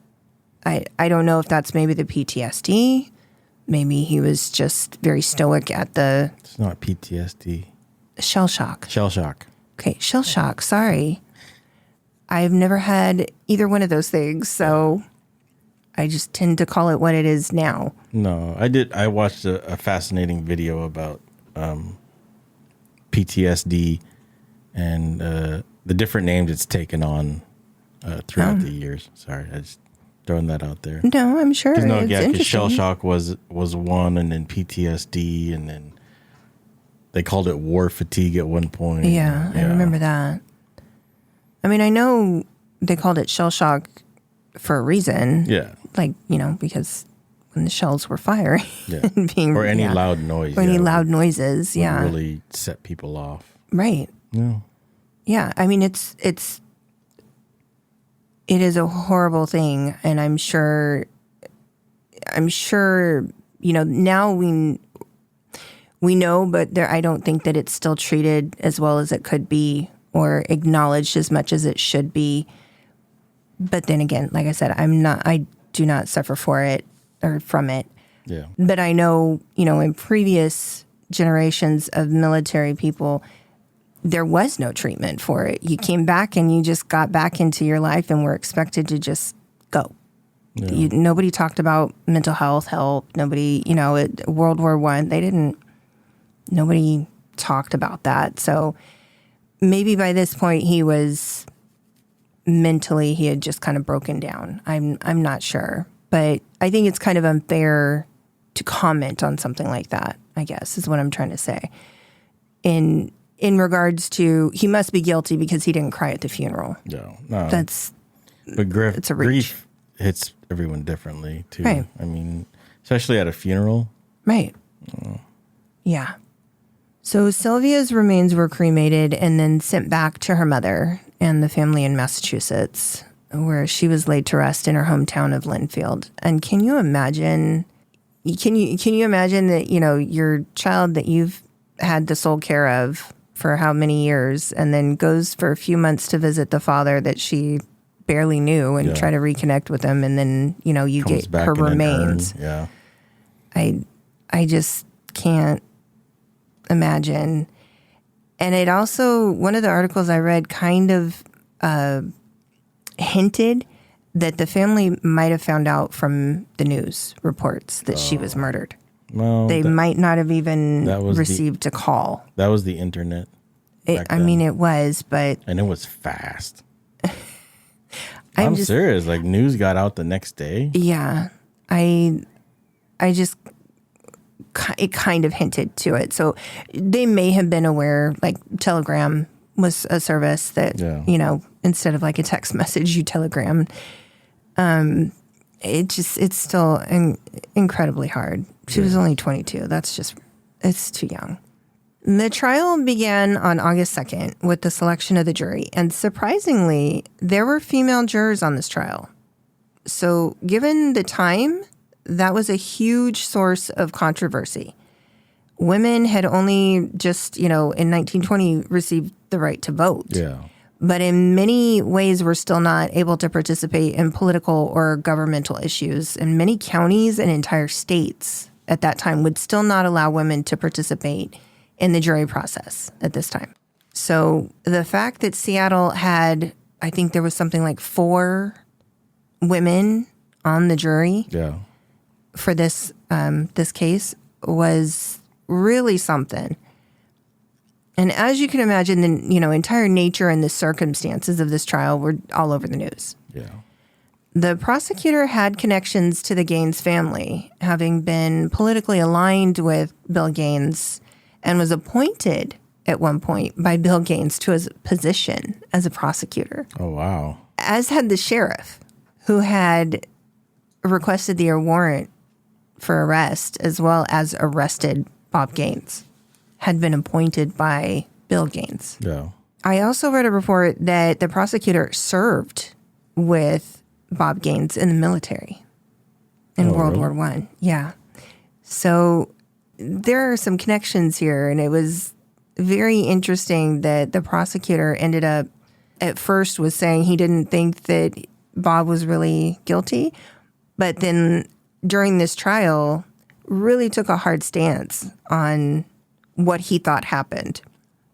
I don't know if that's maybe the PTSD. Maybe he was just very stoic at the... It's not PTSD. Shell shock. Shell shock. Okay, shell shock. Sorry. I've never had either one of those things, so I just tend to call it what it is now. No, I did. I watched a fascinating video about PTSD and the different names it's taken on throughout the years. Sorry, I just throwing that out there. No, I'm sure. Because shell shock was one, and then PTSD, and then they called it war fatigue at one point. Yeah, I remember that. I mean, I know they called it shell shock for a reason. Yeah. Like, because when the shells were firing. Yeah. Or any loud noise. Or any loud noises, would really set people off. Right. Yeah. Yeah. I mean, it is a horrible thing. And I'm sure, now we know, but I don't think that it's still treated as well as it could be or acknowledged as much as it should be. But then again, like I said, I do not suffer for it or from it. Yeah. But I know, in previous generations of military people, there was no treatment for it. You came back and you just got back into your life and were expected to just go. Yeah. Nobody talked about mental health help. Nobody, at World War I, nobody talked about that. So maybe by this point he was mentally, he had just kind of broken down. I'm not sure. But I think it's kind of unfair to comment on something like that, I guess, is what I'm trying to say. In regards to, he must be guilty because he didn't cry at the funeral. No. But grief hits everyone differently, too. Right. I mean, especially at a funeral. Right. Yeah. So Sylvia's remains were cremated and then sent back to her mother and the family in Massachusetts, where she was laid to rest in her hometown of Linfield. And can you imagine that, your child that you've had the sole care of for how many years and then goes for a few months to visit the father that she barely knew and try to reconnect with him, and then, you Comes get her remains. Yeah. I just can't imagine. And it also, one of the articles I read kind of hinted that the family might have found out from the news reports that she was murdered. Well, they might not have even received a call. That was the internet. It was, but... And it was fast. I'm serious. Like, news got out the next day. Yeah. it kind of hinted to it. So they may have been aware, like Telegram was a service that, instead of like a text message, you telegram. It's still incredibly hard. She was only 22. It's too young. The trial began on August 2nd with the selection of the jury. And surprisingly, there were female jurors on this trial. So given the time, that was a huge source of controversy. Women had only just, in 1920 received the right to vote. Yeah. But in many ways were still not able to participate in political or governmental issues. And many counties and entire states at that time would still not allow women to participate in the jury process at this time. So the fact that Seattle had, I think there was something like 4 women on the jury for this case was really something. And as you can imagine, the entire nature and the circumstances of this trial were all over the news. Yeah. The prosecutor had connections to the Gaines family, having been politically aligned with Bill Gaines, and was appointed at one point by Bill Gaines to his position as a prosecutor. Oh, wow. As had the sheriff, who had requested the warrant for arrest, as well as arrested Bob Gaines, had been appointed by Bill Gaines. Yeah. I also read a report that the prosecutor served with Bob Gaines in the military in World War I. Yeah. So there are some connections here, and it was very interesting that the prosecutor ended up at first was saying he didn't think that Bob was really guilty, but then during this trial really took a hard stance on what he thought happened.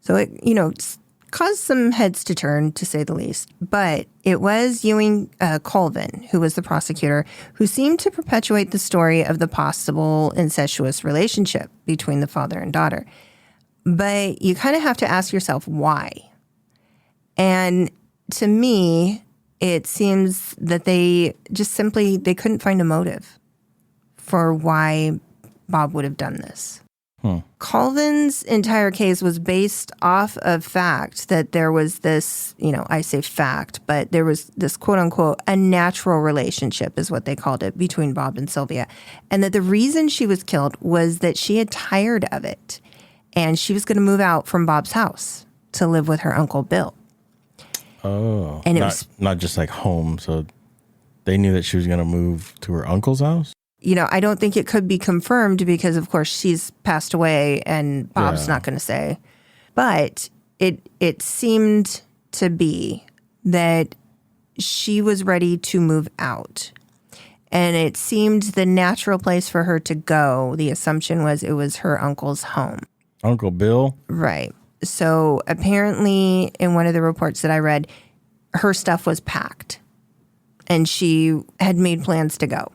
So it, caused some heads to turn, to say the least. But it was Ewing Colvin, who was the prosecutor, who seemed to perpetuate the story of the possible incestuous relationship between the father and daughter. But you kind of have to ask yourself why. And to me, it seems that they couldn't find a motive for why Bob would have done this. Colvin's entire case was based off of fact that there was this, I say fact, but there was this quote unquote, a natural relationship is what they called it between Bob and Sylvia. And that the reason she was killed was that she had tired of it and she was going to move out from Bob's house to live with her Uncle Bill. Oh, and not just like home. So they knew that she was going to move to her uncle's house? I don't think it could be confirmed because, of course, she's passed away and Bob's not going to say. But it seemed to be that she was ready to move out. And it seemed the natural place for her to go. The assumption was it was her uncle's home. Uncle Bill? Right. So apparently in one of the reports that I read, her stuff was packed and she had made plans to go.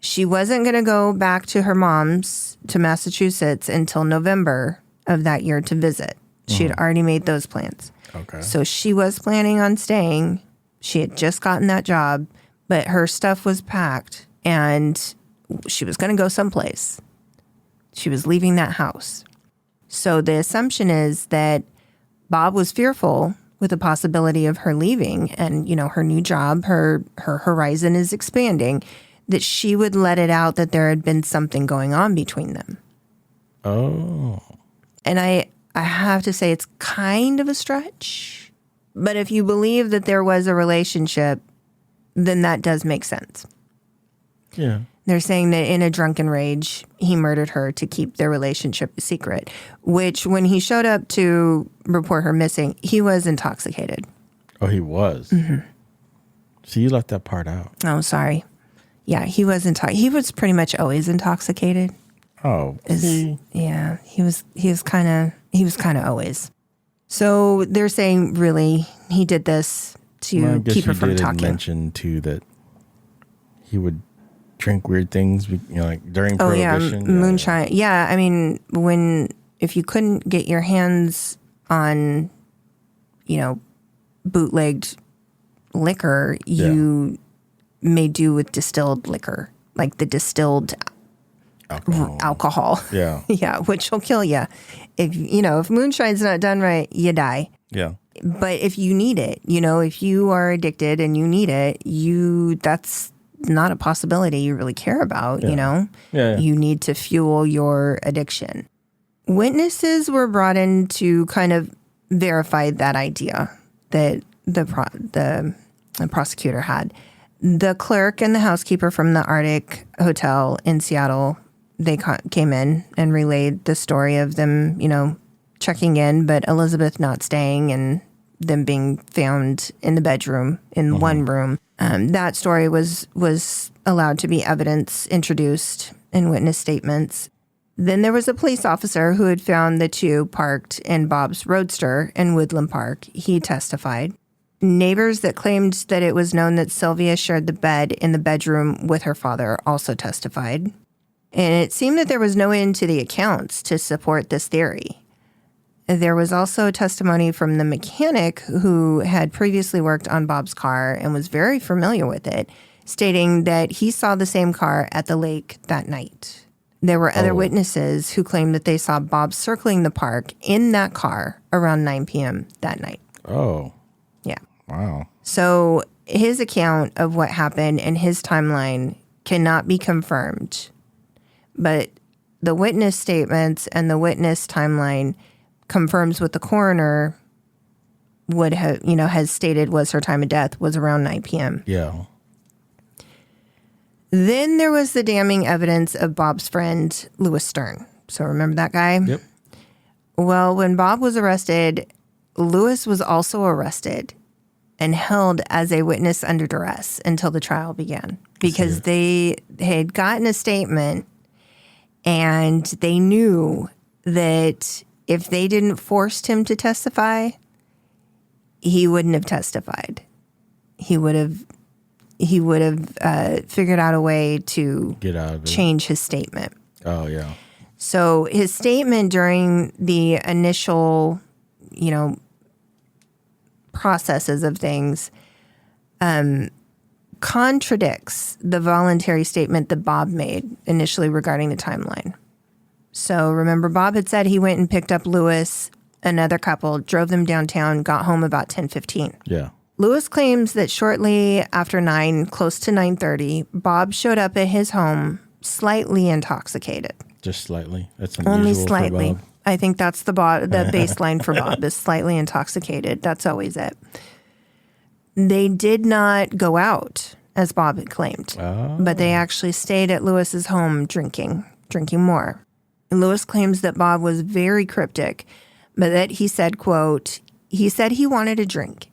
She wasn't going to go back to her mom's, to Massachusetts, until November of that year to visit. She had already made those plans. Okay. So she was planning on staying. She had just gotten that job, but her stuff was packed and she was going to go someplace. She was leaving that house. So the assumption is that Bob was fearful with the possibility of her leaving and, her new job, her horizon is expanding, that she would let it out that there had been something going on between them. Oh. And I have to say it's kind of a stretch. But if you believe that there was a relationship, then that does make sense. Yeah. They're saying that in a drunken rage, he murdered her to keep their relationship a secret, which when he showed up to report her missing, he was intoxicated. Oh, he was? Mm-hmm. So you left that part out. Oh, sorry. Yeah, he was he was pretty much always intoxicated. Oh, yeah, he was kind of always. So they're saying really he did this to keep her from talking. Mention too that he would drink weird things, like during Prohibition. Yeah, moonshine. Yeah, I mean, if you couldn't get your hands on, bootlegged liquor, you made do with distilled liquor, like the distilled alcohol. Yeah. Yeah, which will kill you. If moonshine's not done right, you die. Yeah. But if you need it, if you are addicted and you need it, that's not a possibility you really care about, Yeah. You need to fuel your addiction. Witnesses were brought in to kind of verify that idea that the prosecutor had. The clerk and the housekeeper from the Arctic Hotel in Seattle, they came in and relayed the story of them, checking in, but Elizabeth not staying and them being found in the bedroom in one room. That story was allowed to be evidence introduced in witness statements. Then there was a police officer who had found the two parked in Bob's Roadster in Woodland Park. He testified. Neighbors that claimed that it was known that Sylvia shared the bed in the bedroom with her father also testified. And it seemed that there was no end to the accounts to support this theory. There was also testimony from the mechanic who had previously worked on Bob's car and was very familiar with it, stating that he saw the same car at the lake that night. There were other witnesses who claimed that they saw Bob circling the park in that car around 9 p.m. that night. Oh. Yeah. Wow. So his account of what happened and his timeline cannot be confirmed. But the witness statements and the witness timeline confirms what the coroner would have, has stated was her time of death was around 9 p.m. Yeah. Then there was the damning evidence of Bob's friend, Louis Stern. So remember that guy? Yep. Well, when Bob was arrested, Louis was also arrested and held as a witness under duress until the trial began because they had gotten a statement and they knew that if they didn't force him to testify, he wouldn't have testified. He would have figured out a way to Get out of it. Change his statement. Oh, yeah. So his statement during the initial, processes of things contradicts the voluntary statement that Bob made initially regarding the timeline. So remember, Bob had said he went and picked up Louis, another couple, drove them downtown, got home about 10:15. Yeah. Louis claims that shortly after 9, close to 9:30, Bob showed up at his home slightly intoxicated. Just slightly. That's unusual. Only slightly. For Bob. I think that's the baseline for Bob is slightly intoxicated. That's always it. They did not go out, as Bob had claimed, but they actually stayed at Louis's home drinking more. And Louis claims that Bob was very cryptic, but that he said, quote, he said he wanted a drink.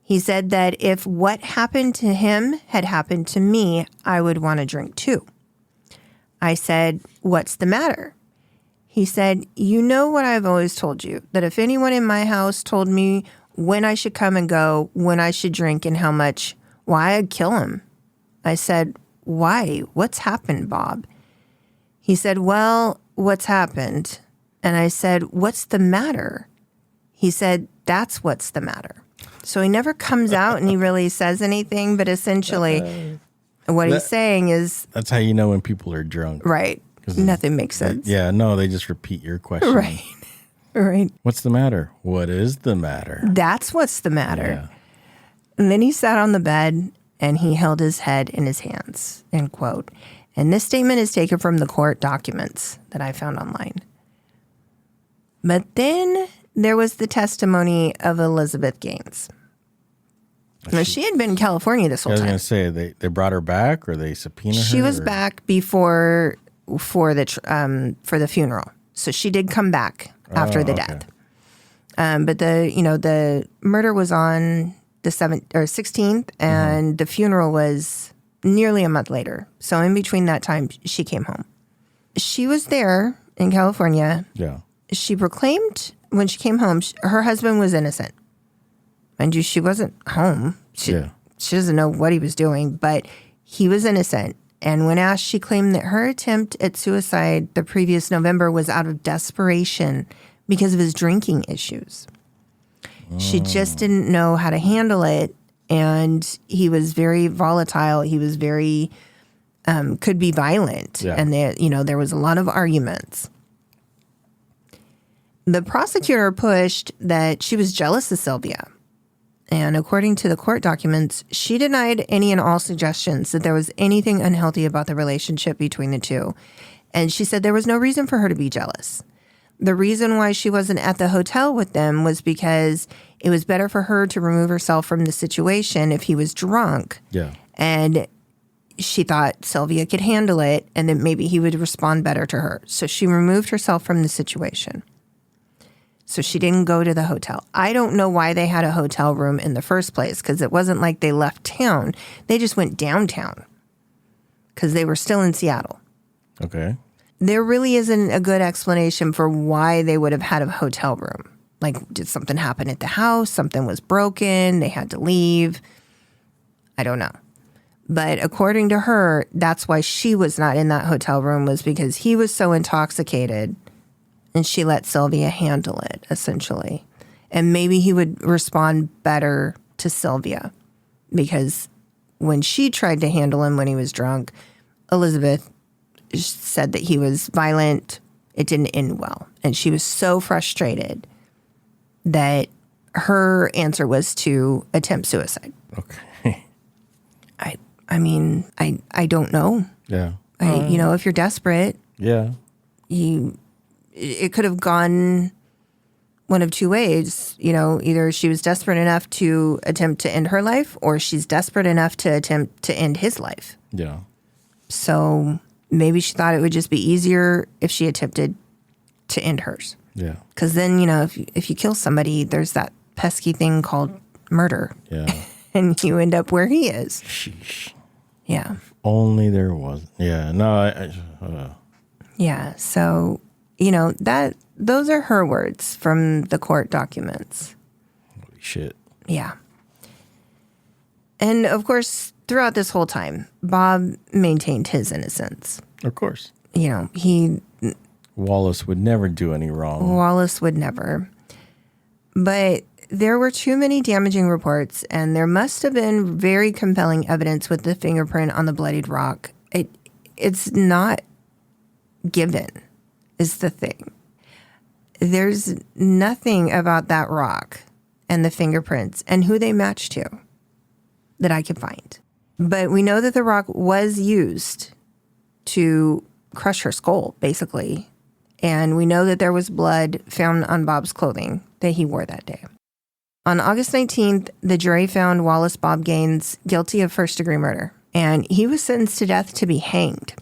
He said that if what happened to him had happened to me, I would want a drink too. I said, what's the matter? He said, you know what I've always told you, that if anyone in my house told me when I should come and go, when I should drink and how much, why, I'd kill him. I said, why? What's happened, Bob? He said, well, what's happened? And I said, what's the matter? He said, that's what's the matter. So he never comes out and he really says anything, but essentially what he's saying is... That's how you know when people are drunk. Right. Nothing makes sense. They just repeat your question. Right. Right. What's the matter? What is the matter? That's what's the matter. Yeah. And then he sat on the bed and he held his head in his hands, end quote. And this statement is taken from the court documents that I found online. But then there was the testimony of Elizabeth Gaines. Now, she had been in California this whole time. I was going to say, they brought her back or they subpoenaed her? She was back before for the funeral. So she did come back after the death. But the murder was on the 16th and the funeral was nearly a month later. So in between that time, she came home. She was there in California. Yeah. She proclaimed when she came home, her husband was innocent. Mind you, she wasn't home. She doesn't know what he was doing, but he was innocent. And when asked, she claimed that her attempt at suicide the previous November was out of desperation because of his drinking issues. She just didn't know how to handle it, and he was very volatile. He was very, could be violent, and there was a lot of arguments. The prosecutor pushed that she was jealous of Sylvia. And according to the court documents, she denied any and all suggestions that there was anything unhealthy about the relationship between the two. And she said there was no reason for her to be jealous. The reason why she wasn't at the hotel with them was because it was better for her to remove herself from the situation if he was drunk. Yeah. And she thought Sylvia could handle it and that maybe he would respond better to her. So she removed herself from the situation. So she didn't go to the hotel. I don't know why they had a hotel room in the first place, because it wasn't like they left town. They just went downtown because they were still in Seattle. Okay. There really isn't a good explanation for why they would have had a hotel room. Like, did something happen at the house? Something was broken? They had to leave? I don't know. But according to her, that's why she was not in that hotel room, was because he was so intoxicated. And she let Sylvia handle it, essentially. And maybe he would respond better to Sylvia. Because when she tried to handle him when he was drunk, Elizabeth said that he was violent. It didn't end well. And she was so frustrated that her answer was to attempt suicide. Okay. I mean, I don't know. Yeah. If you're desperate. Yeah. It could have gone one of two ways. Either she was desperate enough to attempt to end her life, or she's desperate enough to attempt to end his life. Yeah. So maybe she thought it would just be easier if she attempted to end hers. Yeah. Because then, if you kill somebody, there's that pesky thing called murder. Yeah. And you end up where he is. Sheesh. Yeah. If only there was. Yeah. No, Yeah. So, those are her words from the court documents. Holy shit. Yeah. And of course, throughout this whole time, Bob maintained his innocence. Of course. Wallace would never do any wrong. Wallace would never. But there were too many damaging reports, and there must have been very compelling evidence with the fingerprint on the bloodied rock. It's not given, is the thing. There's nothing about that rock and the fingerprints and who they match to that I could find. But we know that the rock was used to crush her skull, basically. And we know that there was blood found on Bob's clothing that he wore that day. On August 19th, the jury found Wallace Bob Gaines guilty of first-degree murder. And he was sentenced to death to be hanged.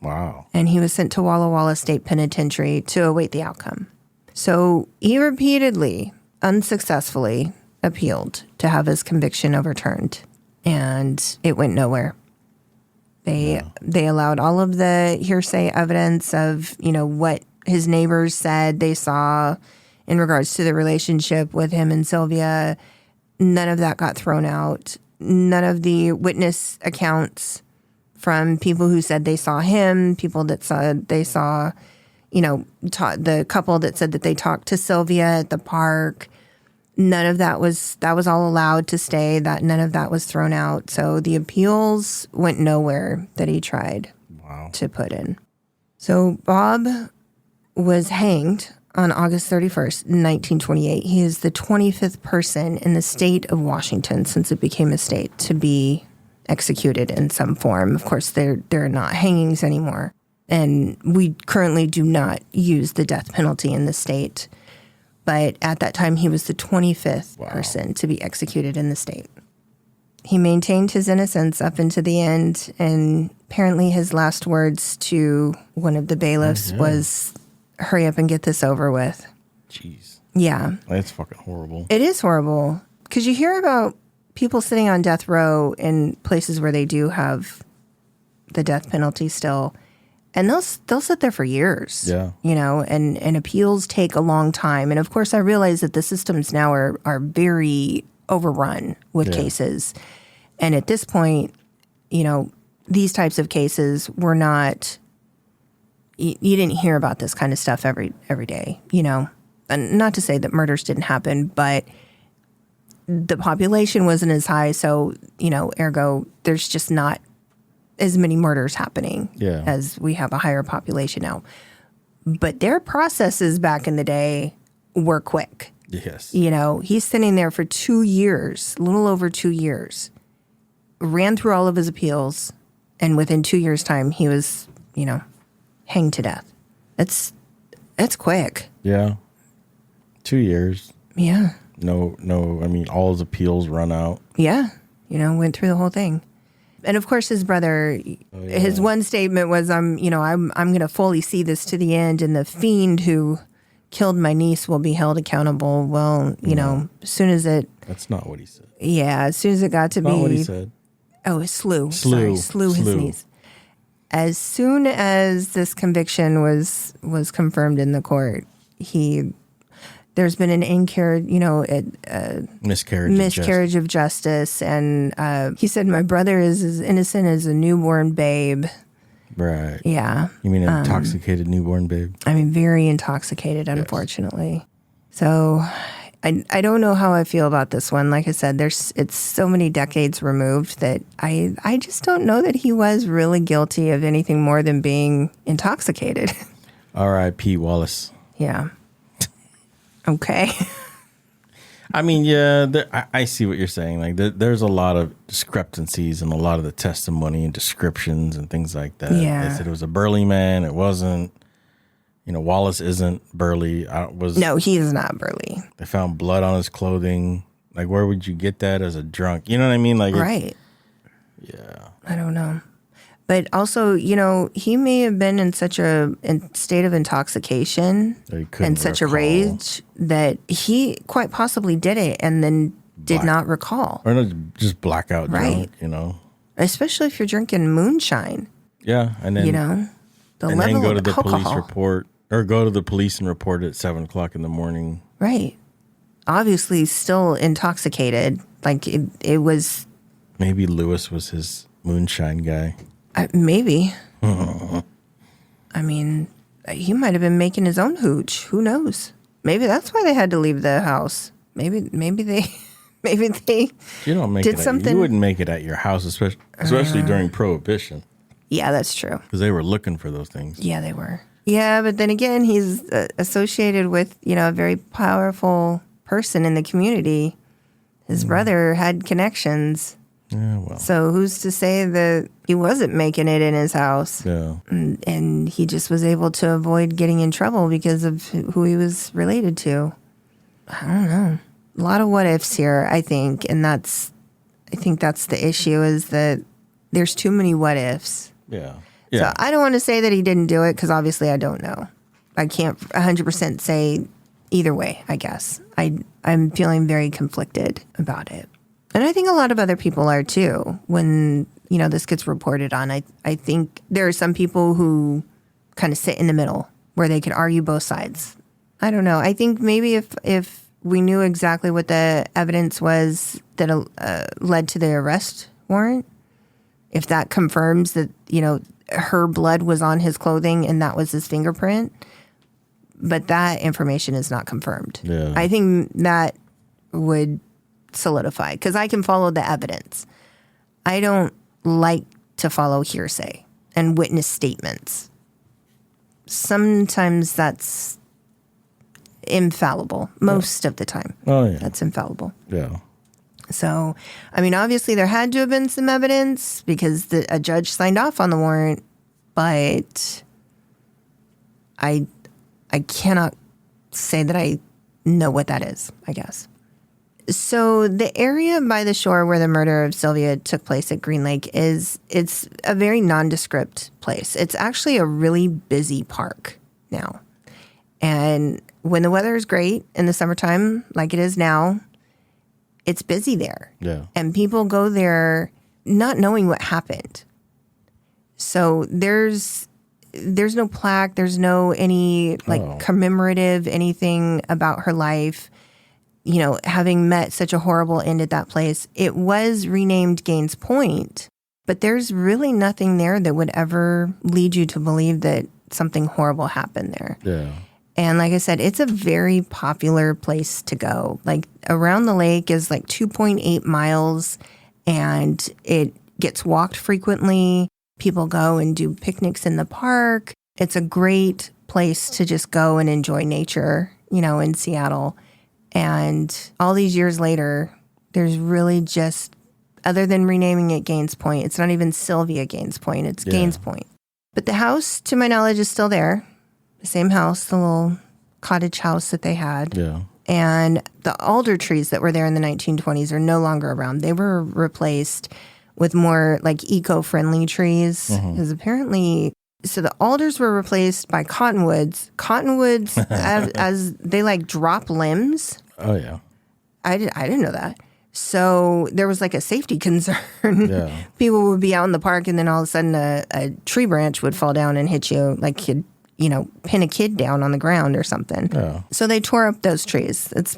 Wow. And he was sent to Walla Walla State Penitentiary to await the outcome. So he repeatedly, unsuccessfully, appealed to have his conviction overturned. And it went nowhere. They allowed all of the hearsay evidence of, what his neighbors said they saw in regards to the relationship with him and Sylvia. None of that got thrown out. None of the witness accounts from people who said they saw him, people that said they saw, the couple that said that they talked to Sylvia at the park. None of that was all allowed to stay. None of that was thrown out. So the appeals went nowhere that he tried to put in. So Bob was hanged on August 31st, 1928. He is the 25th person in the state of Washington since it became a state to be executed in some form. Of course, there are not hangings anymore. And we currently do not use the death penalty in the state. But at that time, he was the 25th person to be executed in the state. He maintained his innocence up into the end, and apparently his last words to one of the bailiffs was, "Hurry up and get this over with." Jeez. Yeah. That's fucking horrible. It is horrible. Because you hear about people sitting on death row in places where they do have the death penalty still. And they'll sit there for years, and appeals take a long time. And of course, I realize that the systems now are very overrun with cases. And at this point, these types of cases were not, you didn't hear about this kind of stuff every day, And not to say that murders didn't happen, but the population wasn't as high. So, ergo, there's just not as many murders happening as we have a higher population now. But their processes back in the day were quick. Yes. He's sitting there for 2 years, a little over 2 years, ran through all of his appeals, and within 2 years' time, he was, hanged to death. It's quick. Yeah. 2 years. Yeah. No, all his appeals run out. Yeah. Went through the whole thing. And of course, his brother, his one statement was, I'm going to fully see this to the end, and the fiend who killed my niece will be held accountable. Well, as soon as it... That's not what he said. Yeah, as soon as it got to be... Not what he said. Oh, it slew his niece. As soon as this conviction was confirmed in the court, there's been an miscarriage of justice. And he said, my brother is as innocent as a newborn babe. Right. Yeah. You mean an intoxicated newborn babe? Very intoxicated, unfortunately. So I don't know how I feel about this one. Like I said, it's so many decades removed that I just don't know that he was really guilty of anything more than being intoxicated. R.I.P. Wallace. Yeah. Okay. I see what you're saying. Like, there's a lot of discrepancies in a lot of the testimony and descriptions and things like that. Yeah. They said it was a burly man. It wasn't. Wallace isn't burly. No, he is not burly. They found blood on his clothing. Like, where would you get that as a drunk? You know what I mean? Like, right. Yeah. I don't know. But also, he may have been in such a state of intoxication and such a rage that he quite possibly did it and then did not recall. Or just blackout drunk, Especially if you're drinking moonshine. Yeah, and then the level go to of the alcohol. police report, or go to the police and report it at 7:00 in the morning. Right. Obviously, still intoxicated. Like it was. Maybe Lewis was his moonshine guy. Maybe. I mean, he might have been making his own hooch. Who knows? Maybe that's why they had to leave the house. Maybe they. You don't make did something. You wouldn't make it at your house, especially during Prohibition. Yeah, that's true. Because they were looking for those things. Yeah, they were. Yeah, but then again, he's associated with a very powerful person in the community. His brother had connections. Yeah, well. So who's to say that he wasn't making it in his house? Yeah. And he just was able to avoid getting in trouble because of who he was related to. I don't know. A lot of what ifs here, I think. And I think that's the issue, is that there's too many what ifs. Yeah. So I don't want to say that he didn't do it because obviously I don't know. I can't 100% say either way, I guess. I'm feeling very conflicted about it. And I think a lot of other people are too. When, this gets reported on, I think there are some people who kind of sit in the middle where they could argue both sides. I don't know. I think maybe if we knew exactly what the evidence was that led to the arrest warrant, if that confirms that, her blood was on his clothing and that was his fingerprint, but that information is not confirmed. Yeah. I think that would solidify, because I can follow the evidence. I don't like to follow hearsay and witness statements. Sometimes that's infallible. Most of the time. Oh, yeah. That's infallible. Yeah. So, I mean, obviously there had to have been some evidence because a judge signed off on the warrant, but I cannot say that I know what that is, I guess. So the area by the shore where the murder of Sylvia took place at Green Lake it's a very nondescript place. It's actually a really busy park now. And when the weather is great in the summertime, like it is now, it's busy there. Yeah. And people go there not knowing what happened. So there's no plaque, there's no any commemorative anything about her life. Having met such a horrible end at that place. It was renamed Gaines Point, but there's really nothing there that would ever lead you to believe that something horrible happened there. Yeah. And like I said, it's a very popular place to go. Like around the lake is 2.8 miles, and it gets walked frequently. People go and do picnics in the park. It's a great place to just go and enjoy nature, in Seattle. And all these years later, there's really just, other than renaming it Gaines Point, it's not even Sylvia Gaines Point, it's Gaines Point. But the house, to my knowledge, is still there. The same house, the little cottage house that they had. Yeah. And the alder trees that were there in the 1920s are no longer around. They were replaced with more eco-friendly trees. Because apparently, so the alders were replaced by cottonwoods. Cottonwoods, as they drop limbs. Oh, yeah. I didn't know that. So there was a safety concern. Yeah. People would be out in the park, and then all of a sudden a tree branch would fall down and hit you, pin a kid down on the ground or something. Yeah. So they tore up those trees. It's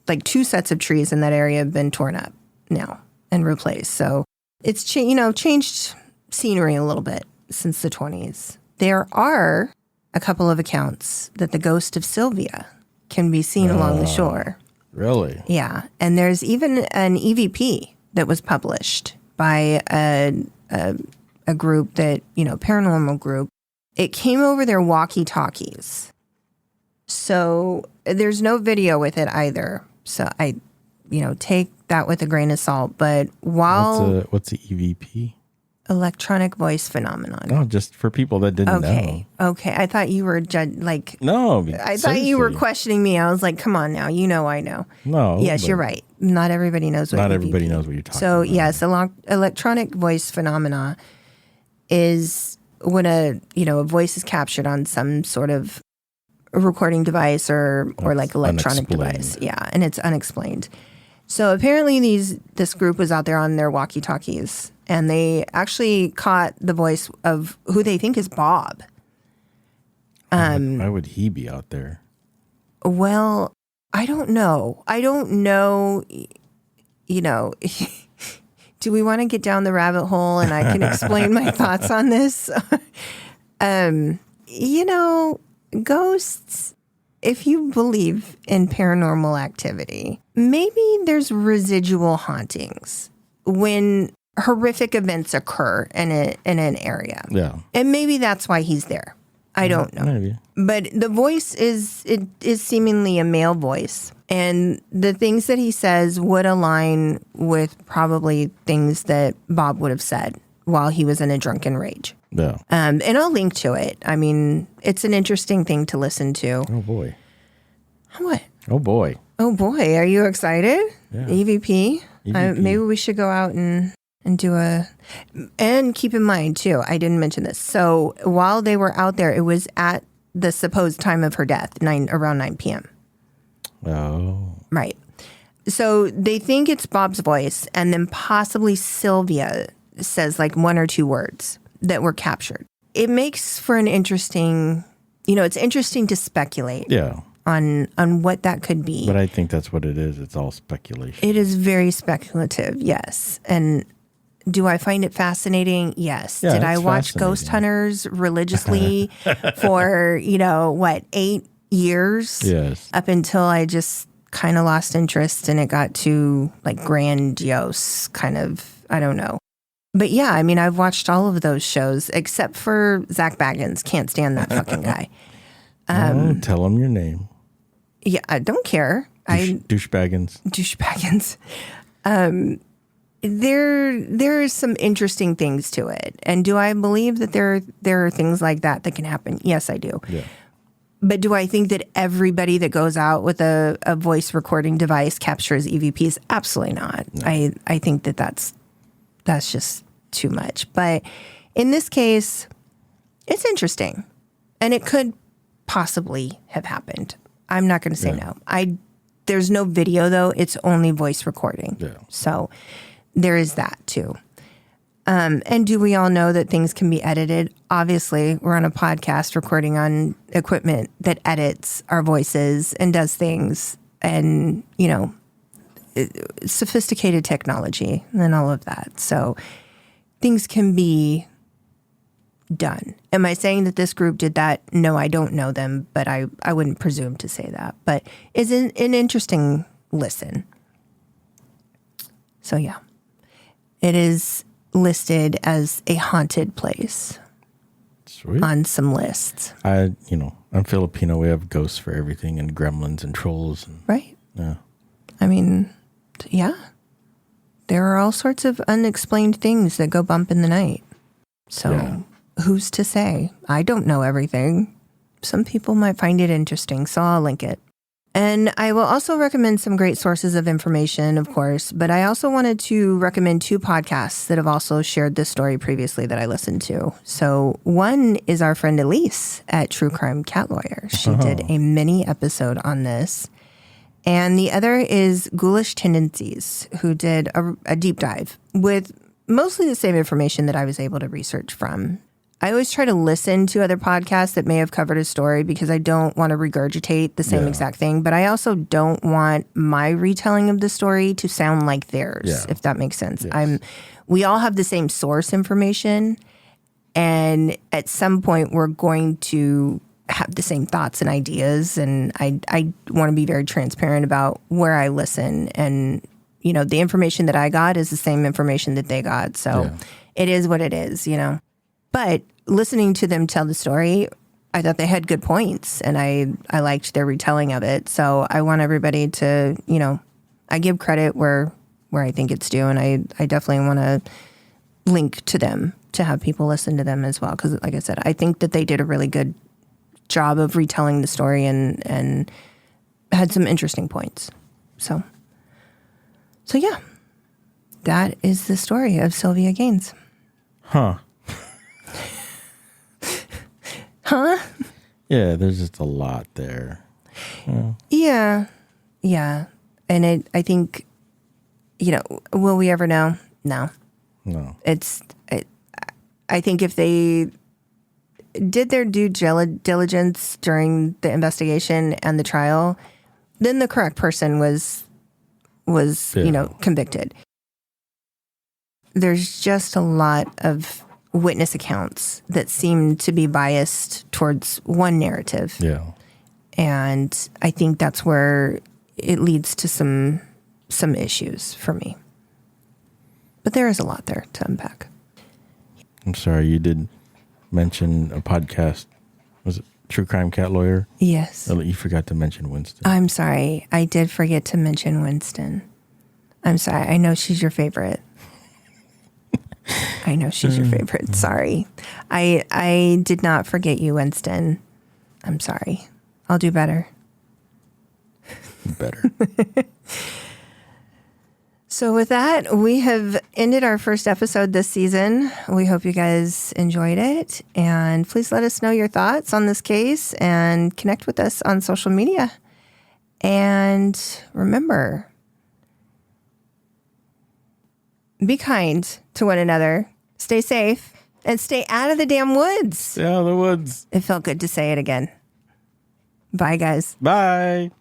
2 sets of trees in that area have been torn up now and replaced. So it's changed scenery a little bit since the 20s. There are a couple of accounts that the ghost of Sylvia can be seen along the shore. Really? Yeah. And there's even an EVP that was published by a group that, paranormal group. It came over their walkie-talkies. So there's no video with it either. So I, take that with a grain of salt. But while... What's the EVP? Electronic voice phenomenon. Oh, just for people that didn't know. Okay. I thought you were No, I thought you were questioning me. I was like, come on now. You know I know. No. Yes, you're right. Not everybody knows what everybody knows what you're talking about. So, yes, electronic voice phenomena is when a voice is captured on some sort of recording device or like electronic device. Yeah, and it's unexplained. So apparently this group was out there on their walkie-talkies, and they actually caught the voice of who they think is Bob. Why would he be out there? Well, I don't know. Do we want to get down the rabbit hole and I can explain my thoughts on this? Ghosts, if you believe in paranormal activity, maybe there's residual hauntings when horrific events occur in an area. Yeah. And maybe that's why he's there. I don't know. Maybe. But the voice is seemingly a male voice. And the things that he says would align with probably things that Bob would have said while he was in a drunken rage. Yeah. And I'll link to it. I mean, it's an interesting thing to listen to. Oh, boy. What? Oh, boy. Oh, boy. Are you excited? Yeah. EVP? Maybe we should go out and do and keep in mind, too, I didn't mention this. So while they were out there, it was at the supposed time of her death, around 9 p.m. Oh. Right. So they think it's Bob's voice, and then possibly Sylvia says like one or two words that were captured. It makes for an interesting, it's interesting to speculate. Yeah. On what that could be. But I think that's what it is. It's all speculation. It is very speculative, yes. And do I find it fascinating? Yes. Yeah, did I watch Ghost Hunters religiously for, 8 years? Yes. Up until I just kind of lost interest and it got too grandiose, kind of, I don't know. But yeah, I mean, I've watched all of those shows except for Zach Baggins. Can't stand that fucking guy. Tell him your name. Yeah, I don't care. Douchebaggins. Douchebaggins. There is some interesting things to it. And do I believe that there are things like that can happen? Yes, I do. Yeah. But do I think that everybody that goes out with a voice recording device captures EVPs? Absolutely not. No. I think that's just too much. But in this case, it's interesting. And it could possibly have happened. I'm not going to say no. There's no video, though. It's only voice recording. Yeah. So there is that, too. And do we all know that things can be edited? Obviously, we're on a podcast recording on equipment that edits our voices and does things and, sophisticated technology and all of that. So things can be done. Am I saying that this group did that? No, I don't know them, but I wouldn't presume to say that. But it's an interesting listen. So yeah, it is listed as a haunted place. Sweet. On some lists. I'm Filipino. We have ghosts for everything and gremlins and trolls. Right. Yeah. I mean, yeah. There are all sorts of unexplained things that go bump in the night. So yeah. Who's to say? I don't know everything. Some people might find it interesting, so I'll link it. And I will also recommend some great sources of information, of course, but I also wanted to recommend 2 podcasts that have also shared this story previously that I listened to. So one is our friend Elise at True Crime Cat Lawyer. She did a mini episode on this. And the other is Ghoulish Tendencies, who did a deep dive with mostly the same information that I was able to research from. I always try to listen to other podcasts that may have covered a story because I don't want to regurgitate the same exact thing, but I also don't want my retelling of the story to sound like theirs, if that makes sense. Yes. We all have the same source information, and at some point we're going to have the same thoughts and ideas, and I want to be very transparent about where I listen, and the information that I got is the same information that they got, so it is what it is, But listening to them tell the story, I thought they had good points, and I liked their retelling of it. So I want everybody to, I give credit where I think it's due, and I definitely want to link to them to have people listen to them as well. Because like I said, I think that they did a really good job of retelling the story and had some interesting points. So yeah, that is the story of Sylvia Gaines. Huh. Huh? Yeah, there's just a lot there. Yeah. And I think, will we ever know? No. I think if they did their due diligence during the investigation and the trial, then the correct person was convicted. There's just a lot of witness accounts that seem to be biased towards one narrative. Yeah. And I think that's where it leads to some issues for me. But there is a lot there to unpack. I'm sorry, you did mention a podcast. Was it True Crime Cat Lawyer? Yes. Oh, you forgot to mention Winston. I'm sorry. I did forget to mention Winston. I'm sorry. I know she's your favorite. I know she's your favorite. Sorry. I did not forget you, Winston. I'm sorry. I'll do better. Better. So with that, we have ended our first episode this season. We hope you guys enjoyed it. And please let us know your thoughts on this case and connect with us on social media. And remember, be kind to one another, stay safe, and stay out of the damn woods. Stay out of the woods. It felt good to say it again. Bye, guys. Bye.